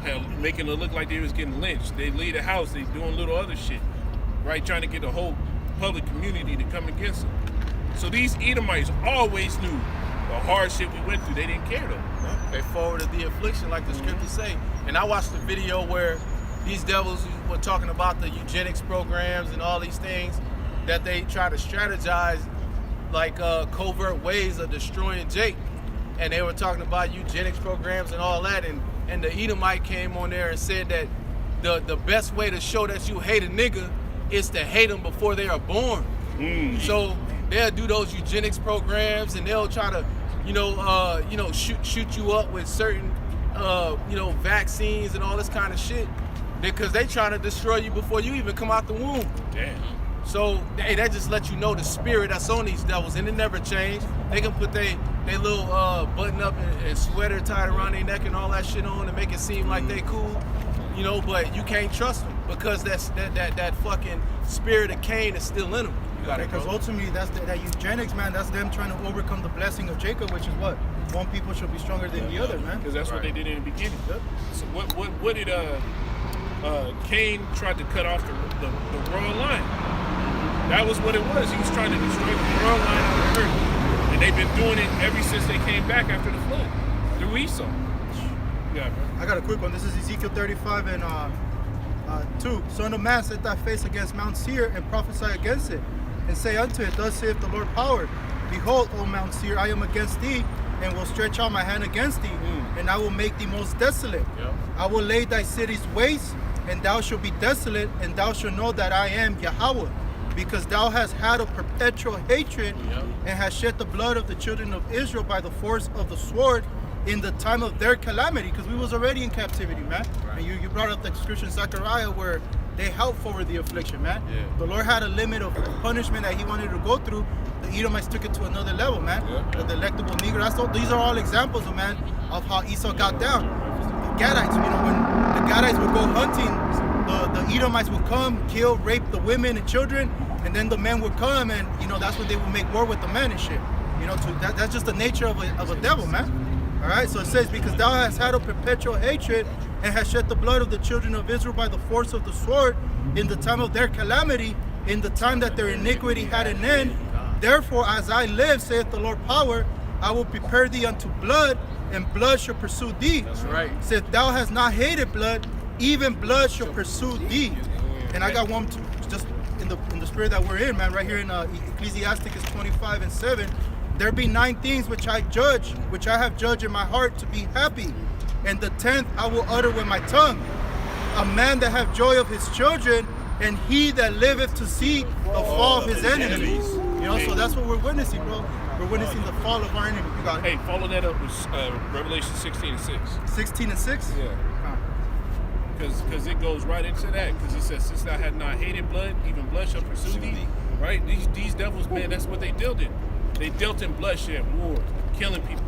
Hell, making it look like they was getting lynched. They leave the house, they doing little other shit. Right, trying to get the whole public community to come against them. So these Edomites always knew the hard shit we went through. They didn't care though. Huh? They forwarded the affliction like the scriptures say. And I watched the video where these devils were talking about the eugenics programs and all these things that they try to strategize like covert ways of destroying Jake. And they were talking about eugenics programs and all that. And the Edomite came on there and said that the best way to show that you hate a nigga is to hate them before they are born. So they'll do those eugenics programs and they'll try to, shoot you up with certain, vaccines and all this kind of shit because they trying to destroy you before you even come out the womb. Damn. So hey, that just let you know the spirit that's on these devils, and it never changed. They can put they little button up and sweater tied around their neck and all that shit on to make it seem like they cool, but you can't trust them because that fucking spirit of Cain is still in them. Because ultimately, that's that eugenics, man. That's them trying to overcome the blessing of Jacob, which is what one people should be stronger than the other, man. Because that's what they did in the beginning. Yep. So what did Cain tried to cut off the royal line? That was what it was. He was trying to destroy the royal line of the earth, and they've been doing it ever since they came back after the flood. Through Esau. Yeah, bro. I got a quick one. This is Ezekiel 35 and 2. Son of man, set thy face against Mount Seir and prophesy against it, and say unto it, thus saith the Lord power, behold, O Mount Seir, I am against thee, and will stretch out my hand against thee, and I will make thee most desolate. I will lay thy cities waste, and thou shalt be desolate, and thou shalt know that I am Yahweh, because thou hast had a perpetual hatred, and hast shed the blood of the children of Israel by the force of the sword in the time of their calamity, because we was already in captivity, man. Right. And you brought up the scripture in Zechariah where they helped forward the affliction, man. The Lord had a limit of punishment that he wanted to go through. The Edomites took it to another level, man. The delectable Negro. These are all examples of, man, of how Esau got down. The Gadites, when the Gadites would go hunting, the Edomites would come, kill, rape the women and children, and then the men would come, and that's when they would make war with the men and shit. That's just the nature of a devil, man. All right, so it says, because thou hast had a perpetual hatred and hast shed the blood of the children of Israel by the force of the sword in the time of their calamity, in the time that their iniquity had an end. Therefore, as I live, saith the Lord power, I will prepare thee unto blood, and blood shall pursue thee. That's right. Saith, thou hast not hated blood, even blood shall pursue thee. And I got one just in the spirit that we're in, man, right here in Ecclesiasticus 25 and 7. There be 9 things which I have judged in my heart to be happy, and the 10th I will utter with my tongue. A man that have joy of his children, and he that liveth to see the fall of his enemies. So that's what we're witnessing, bro. We're witnessing the fall of our enemy. You got it. Hey, follow that up with Revelation 16 and 6. 16 and 6? Yeah. Because it goes right into that. Because it says, since thou had not hated blood, even blood shall pursue thee. Right? These devils, man, that's what they dealt in. They dealt in bloodshed, war, killing people,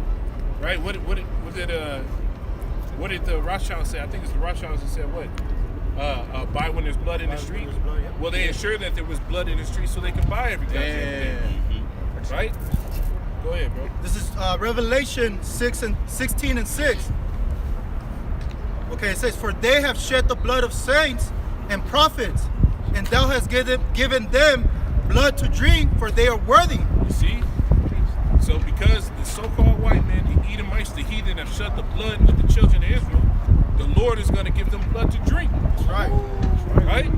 right? What did the Rothschild say? I think it's the Rothschilds that said what? Buy when there's blood in the street. Well, they ensured that there was blood in the street so they can buy every goddamn thing, right? Go ahead, bro. This is Revelation 16 and 6. Okay, it says, for they have shed the blood of saints and prophets, and thou hast given them blood to drink, for they are worthy. You see? So because the so-called white men, the Edomites, the heathen, have shed the blood of the children of Israel, the Lord is going to give them blood to drink. That's right. Right?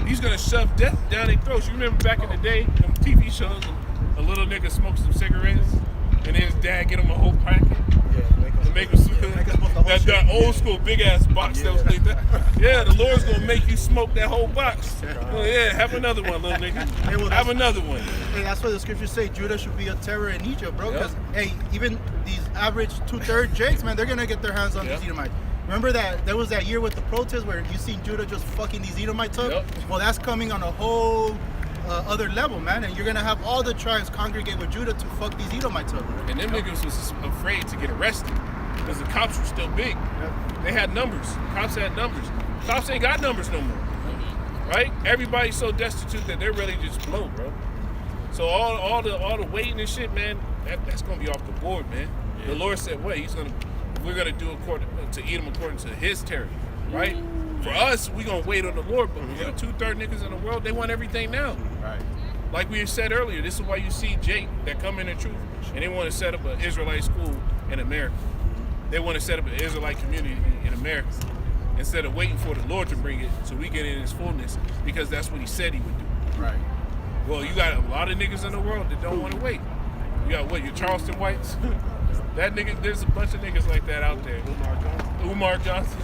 He's going to shove death down their throats. You remember back in the day, them TV shows, a little nigga smoked some cigarettes, and then his dad get him a whole packet. To make him smoke that old school big ass box that was like that. Yeah, the Lord's gonna make you smoke that whole box. Well, yeah, have another one, little nigga. Have another one. Hey, that's why the scriptures say Judah should be a terror in Egypt, bro. Because hey, even these average 2/3 Jakes, man, they're gonna get their hands on these Edomites. Remember that there was that year with the protests where you seen Judah just fucking these Edomites up? Well, that's coming on a whole other level, man, and you're gonna have all the tribes congregate with Judah to fuck these Edomites up. And them niggas was afraid to get arrested because the cops were still big. They had numbers. Cops had numbers. Cops ain't got numbers no more, right? Everybody's so destitute that they're ready to just blow, bro. So all the waiting and shit, man, that's gonna be off the board, man. The Lord said, "What? We're gonna do according to Edom according to His territory, right?" For us, we gonna wait on the Lord, but for the 2/3 niggas in the world, they want everything now. Right. Like we said earlier, this is why you see Jake that come in the truth, and they want to set up an Israelite school in America. They want to set up an Israelite community in America instead of waiting for the Lord to bring it so we get in His fullness, because that's what He said He would do. Right. Well, you got a lot of niggas in the world that don't want to wait. You got what? Your Charleston Whites? That nigga, there's a bunch of niggas like that out there. Umar Johnson.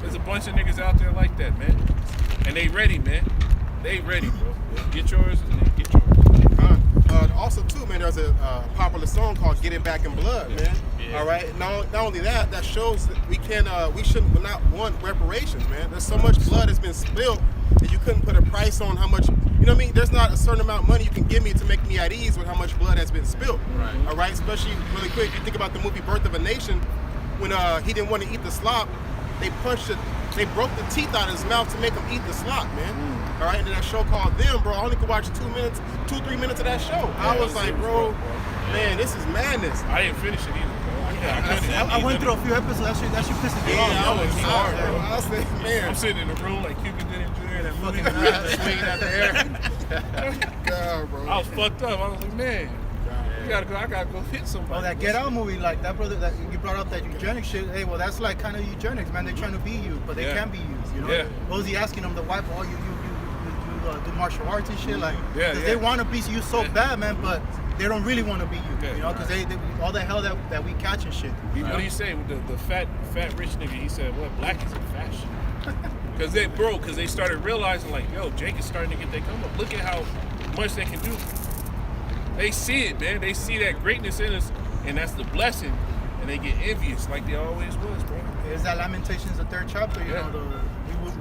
There's a bunch of niggas out there like that, man. And they ready, man. They ready, bro. Get yours and get yours. Also, too, man, there's a popular song called "Get It Back in Blood," man. Yeah. All right. Not only that, that shows that we shouldn't not want reparations, man. There's so much blood that's been spilled that you couldn't put a price on how much. You know what I mean? There's not a certain amount of money you can give me to make me at ease with how much blood has been spilled. Right. All right. Especially really quick, you think about the movie "Birth of a Nation," when he didn't want to eat the slop, they broke the teeth out of his mouth to make him eat the slop, man. All right, and then that show called Them, bro. I only could watch 3 minutes of that show. Yeah, I was like, bro, man, this is madness. I didn't finish it either, bro. I went through a few episodes. That shit pissed me off. I was hard, bro. I was like, man. I'm sitting in the room like Cupid didn't do that movie. Swinging at the air. God, bro. I was fucked up. I was like, man. I gotta go hit somebody. Oh, that Get Out movie, like that brother that you brought up that eugenics shit. Hey, well, that's like kind of eugenics, man. They're trying to be used, but they can't be used. You know? Yeah. What was he asking them? The wife, oh, you do martial arts and shit, like, because they want to be used so bad, man, but they don't really want to be used, you know, because they all the hell that we catch and shit. What do you say? The fat rich nigga, he said, what, black is in fashion. Because they started realizing, like, yo, Jake is starting to get their come up. Look at how much they can do. They see it, man. They see that greatness in us, and that's the blessing. And they get envious like they always was, bro. It's that Lamentations, the 3rd chapter, you know,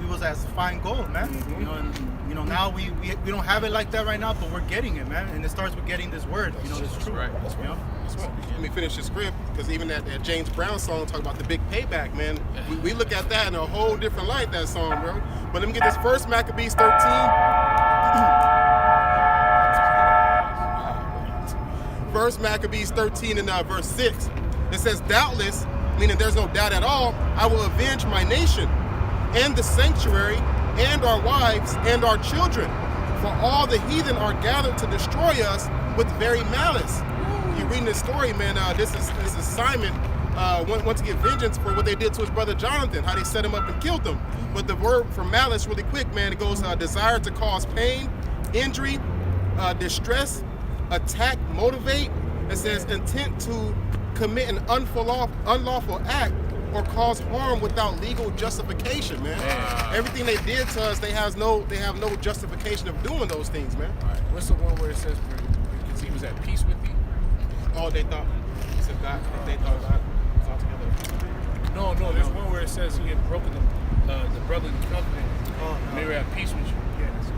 we was as fine gold, man. Mm-hmm. You know, and, you know, now we don't have it like that right now, but we're getting it, man. And it starts with getting this word, you know, this truth. Right. That's right. You know? That's right. Let me finish the script, because even that James Brown song talk about the big payback, man. We look at that in a whole different light, that song, bro. But let me get this first Maccabees 13. First Maccabees 13 and verse 6. It says, doubtless, meaning there's no doubt at all, I will avenge my nation and the sanctuary and our wives and our children. For all the heathen are gathered to destroy us with very malice. You're reading this story, man. This is Simon want to get vengeance for what they did to his brother Jonathan, how they set him up and killed him. But the word for malice, really quick, man, it goes desire to cause pain, injury, distress, attack, motivate. It says intent to commit an unlawful act or cause harm without legal justification, man. Everything they did to us, they have no justification of doing those things, man. All right. What's the one where it says because he was at peace with thee? Oh, they thought God was all together. No, there's one where it says he had broken the brotherly covenant. And they were at peace with you.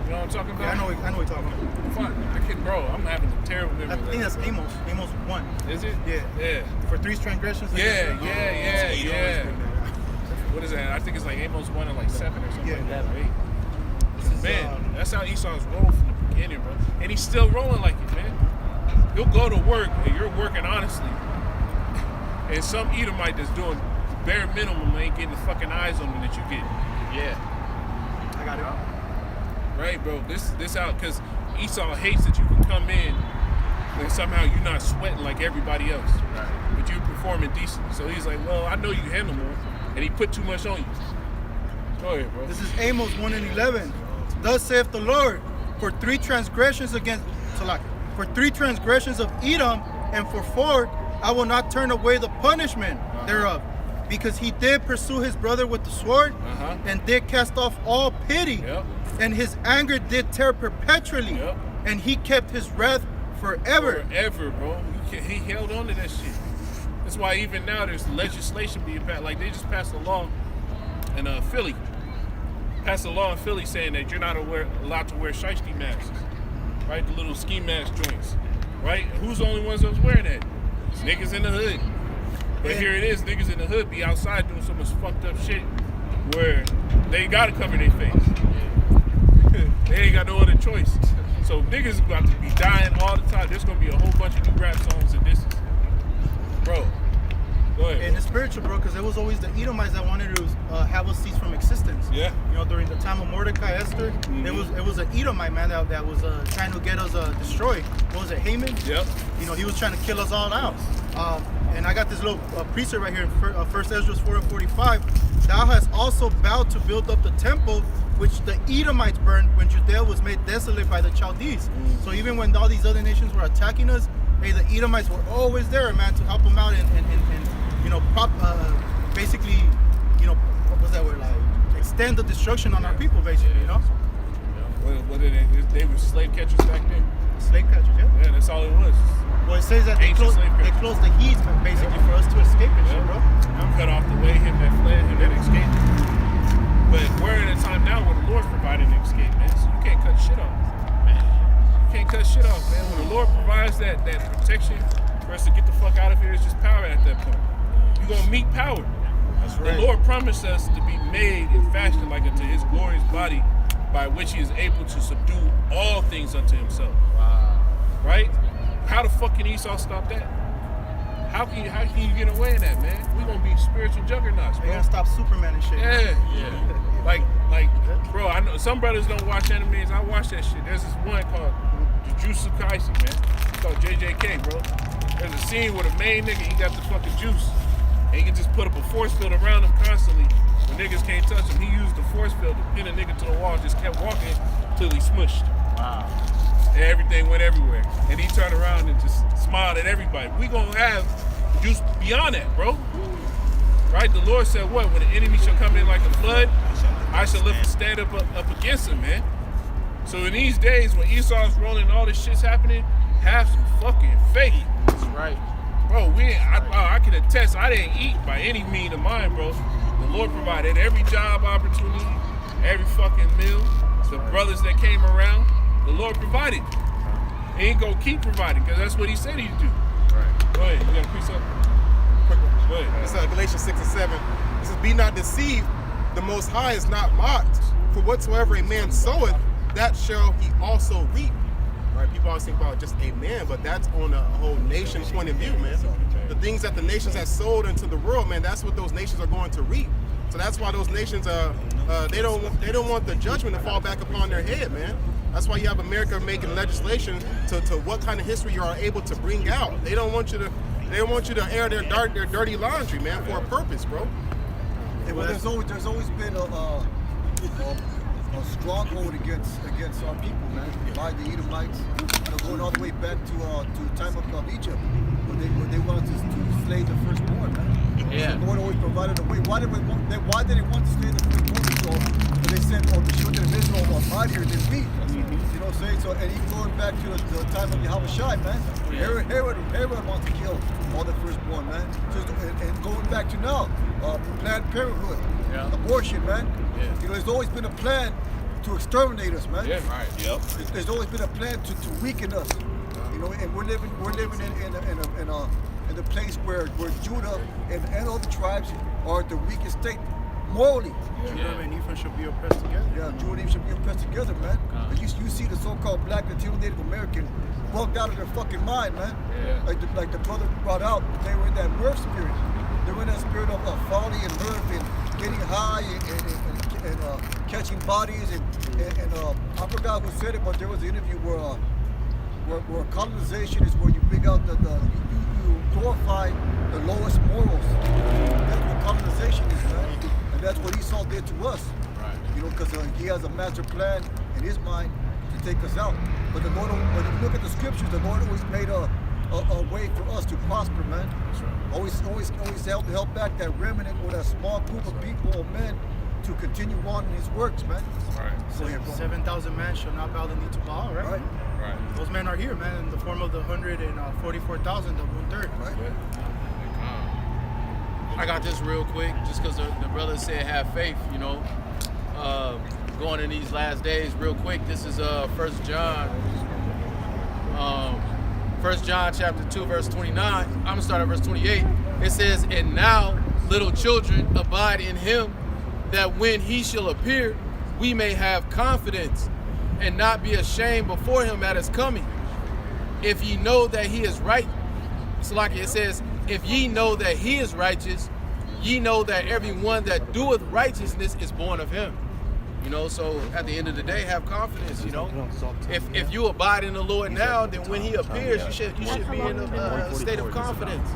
You know what I'm talking about? Yeah, I know what you're talking about. Fine. Bro, I'm having a terrible memory. I think that's Amos 1. Is it? Yeah. For 3 transgressions. Yeah. What is that? I think it's like Amos 1 and like 7 or something like that, right? Man, that's how Esau's rolled from the beginning, bro. And he's still rolling like it, man. He'll go to work and you're working honestly. And some Edomite that's doing bare minimum ain't getting the fucking eyes on him that you get. Yeah. I got it. Right, bro. This out because Esau hates that you can come in and somehow you're not sweating like everybody else. Right. But you're performing decently. So he's like, well, I know you handle more. And he put too much on you. Go ahead, bro. This is Amos 1 and 11. Thus saith the Lord, for 3 transgressions of Edom, and for 4, I will not turn away the punishment thereof. Because he did pursue his brother with the sword, and did cast off all pity, and his anger did tear perpetually, and he kept his wrath forever. Forever, bro. He held on to that shit. That's why even now there's legislation being passed. Like they just passed a law in Philly. Passed a law in Philly saying that you're not allowed to wear shiesty masks, right? The little ski mask joints, right? Who's the only ones that was wearing that? Niggas in the hood. But here it is, niggas in the hood be outside doing so much fucked up shit where they gotta cover their face. They ain't got no other choice. So niggas about to be dying all the time. There's gonna be a whole bunch of new rap songs and this is, bro. Go ahead. And it's spiritual, bro, because it was always the Edomites that wanted to have us cease from existence. Yeah. You know, during the time of Mordecai, Esther, it was an Edomite man that was trying to get us destroyed. What was it, Haman? Yep. You know, he was trying to kill us all out. And I got this little precept right here in 1 Ezra 4:45. Thou hast also vowed to build up the temple which the Edomites burned when Judea was made desolate by the Chaldees. So even when all these other nations were attacking us, hey, the Edomites were always there, man, to help them out and you know, basically, you know, what was that word, like, extend the destruction on our people, basically, you know? What did they were slave catchers back then? Slave catchers, yeah. Yeah, that's all it was. Well, it says that they closed the heat, basically, for us to escape and shit, bro. Cut off the way, him that fled, him that escaped. But we're in a time now where the Lord's providing an escape, man. So you can't cut shit off. You can't cut shit off, man. When the Lord provides that protection for us to get the fuck out of here, it's just power at that point. You're gonna meet power. That's right. The Lord promised us to be made and fashioned like unto his glorious body, by which he is able to subdue all things unto himself. Wow. Right? How the fuck can Esau stop that? How can you get away in that, man? We're gonna be spiritual juggernauts, bro. They gotta stop Superman and shit. Yeah. Like, bro, I know some brothers don't watch animes. I watch that shit. There's this one called Jujutsu Kaisen, man. It's called JJK, bro. There's a scene where the main nigga, he got the fucking juice. And he can just put up a force field around him constantly. When niggas can't touch him, he used the force field to pin a nigga to the wall, just kept walking till he smushed. Wow. And everything went everywhere. And he turned around and just smiled at everybody. We gonna have juice beyond that, bro. Right? The Lord said what? When the enemy shall come in like a flood, I shall lift a stand up against him, man. So in these days when Esau's rolling and all this shit's happening, have some fucking faith. That's right. Bro, I can attest, I didn't eat by any means of mine, bro. The Lord provided every job opportunity, every fucking meal. The brothers that came around, the Lord provided. He ain't gonna keep providing, because that's what he said he'd do. Right. Go ahead, you got a piece up? Quick one. Go ahead. This is Galatians 6 and 7. It says, be not deceived, the Most High is not mocked. For whatsoever a man soweth, that shall he also reap. Right? People always think about just a man, but that's on a whole nation point of view, man. The things that the nations have sold into the world, man, that's what those nations are going to reap. So that's why those nations, they don't want the judgment to fall back upon their head, man. That's why you have America making legislation to what kind of history you are able to bring out. They don't want you to air their dirty laundry, man, for a purpose, bro. Well, there's always been a stronghold against our people, man. By the Edomites, going all the way back to the time of Egypt, when they wanted to slay the firstborn, man. Yeah. So the Lord always provided a way. Why did they want to slay the firstborn? So they said, "Oh, the children of Israel are mightier than we." You know what I'm saying? So, and even going back to the time of Yahushua, man. Herod wants to kill all the firstborn, man. So, and going back to now, Planned Parenthood, abortion, man. Yeah. You know, there's always been a plan to exterminate us, man. Yeah, right. Yep. There's always been a plan to weaken us. You know, and we're living in a place where Judah and all the tribes are at the weakest state morally. Judah and Ephraim should be oppressed together. Yeah, Judah and Ephraim should be oppressed together, man. And you see the so-called black Latino Native American bugged out of their fucking mind, man. Yeah. Like the brother brought out, they were in that mirth spirit. They were in that spirit of folly and mirth and getting high and catching bodies and I forgot who said it, but there was an interview where colonization is where you bring out you glorify the lowest morals. That's what colonization is, man. And that's what Esau did to us. Right. You know, because he has a master plan in his mind to take us out. But the Lord, when you look at the scriptures, the Lord always made a way for us to prosper, man. That's right. Always help back that remnant or that small group of people or men to continue on in his works, man. Right. So, yeah, bro. 7,000 men shall not bow the knee to Baal, right? Right. Right. Those men are here, man, in the form of the 144,000, the 1/3. Right. I got this real quick, just because the brother said have faith, you know. Going in these last days, real quick. This is 1 John. 1 John chapter 2, verse 29. I'm gonna start at verse 28. It says, "And now, little children, abide in him, that when he shall appear, we may have confidence and not be ashamed before him at his coming. If ye know that he is right," it's like it says, "If ye know that he is righteous, ye know that everyone that doeth righteousness is born of him." You know, so at the end of the day, have confidence, you know. If you abide in the Lord now, then when he appears, you should be in a state of confidence,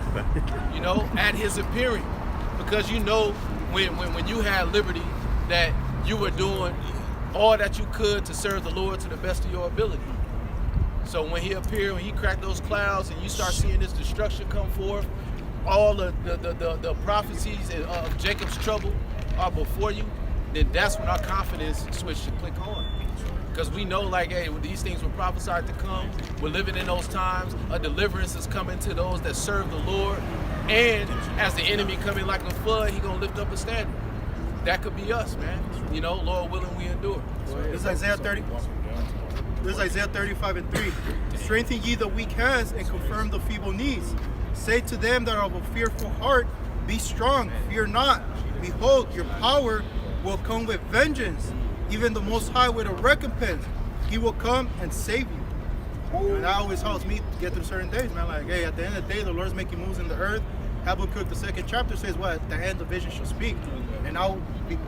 you know, at his appearing. Because you know when you had liberty that you were doing all that you could to serve the Lord to the best of your ability. So when he appeared, when he cracked those clouds and you start seeing this destruction come forth, all the prophecies of Jacob's trouble are before you, then that's when our confidence switch should click on. Because we know, like, hey, these things were prophesied to come. We're living in those times. A deliverance is coming to those that serve the Lord. And as the enemy coming like a flood, he gonna lift up a standard. That could be us, man. You know, Lord willing, we endure. This is Isaiah 30. This is Isaiah 35:3. "Strengthen ye the weak hands and confirm the feeble knees. Say to them that are of a fearful heart, be strong, fear not. Behold, your power will come with vengeance, even the Most High with a recompense. He will come and save you." And that always helps me get through certain days, man. Like, hey, at the end of the day, the Lord's making moves in the earth. Habakkuk, the 2nd chapter, says, "What? At the end, the vision shall speak." And now,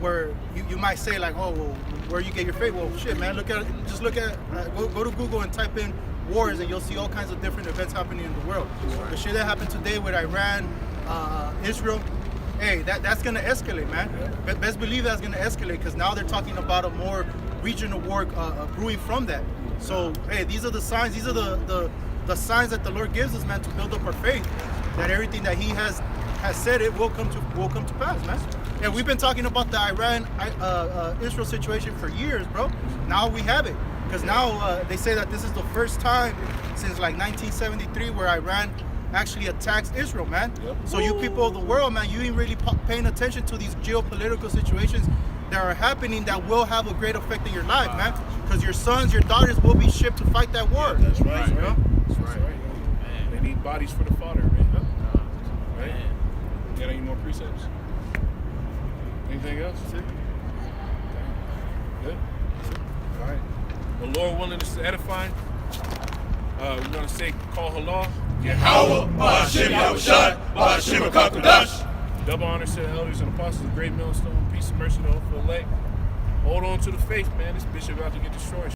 where you might say, like, "Oh, well, where you get your faith?" Well, shit, man. Look at go to Google and type in wars, and you'll see all kinds of different events happening in the world. The shit that happened today with Iran, Israel, hey, that's gonna escalate, man. Best believe that's gonna escalate, because now they're talking about a more regional war brewing from that. So, hey, these are the signs. These are the signs that the Lord gives us, man, to build up our faith. That everything that He has said it will come to pass, man. And we've been talking about the Iran Israel situation for years, bro. Now we have it, because now they say that this is the first time since like 1973 where Iran actually attacks Israel, man. So you people of the world, man, you ain't really paying attention to these geopolitical situations that are happening that will have a great effect in your life, man. Because your sons, your daughters will be shipped to fight that war. That's right. You know? That's right. Man. They need bodies for the fodder, man. Right? You got any more precepts? Anything else? Good? All right. The Lord willing, this is edifying. We're going to say, call halal. Yahweh, Ba'ashem Yahushai, Ba'ashem HaKadosh. Double honor to the elders and apostles of Great Millstone. Peace and mercy to all for the elect. Hold on to the faith, man. This bishop about to get destroyed.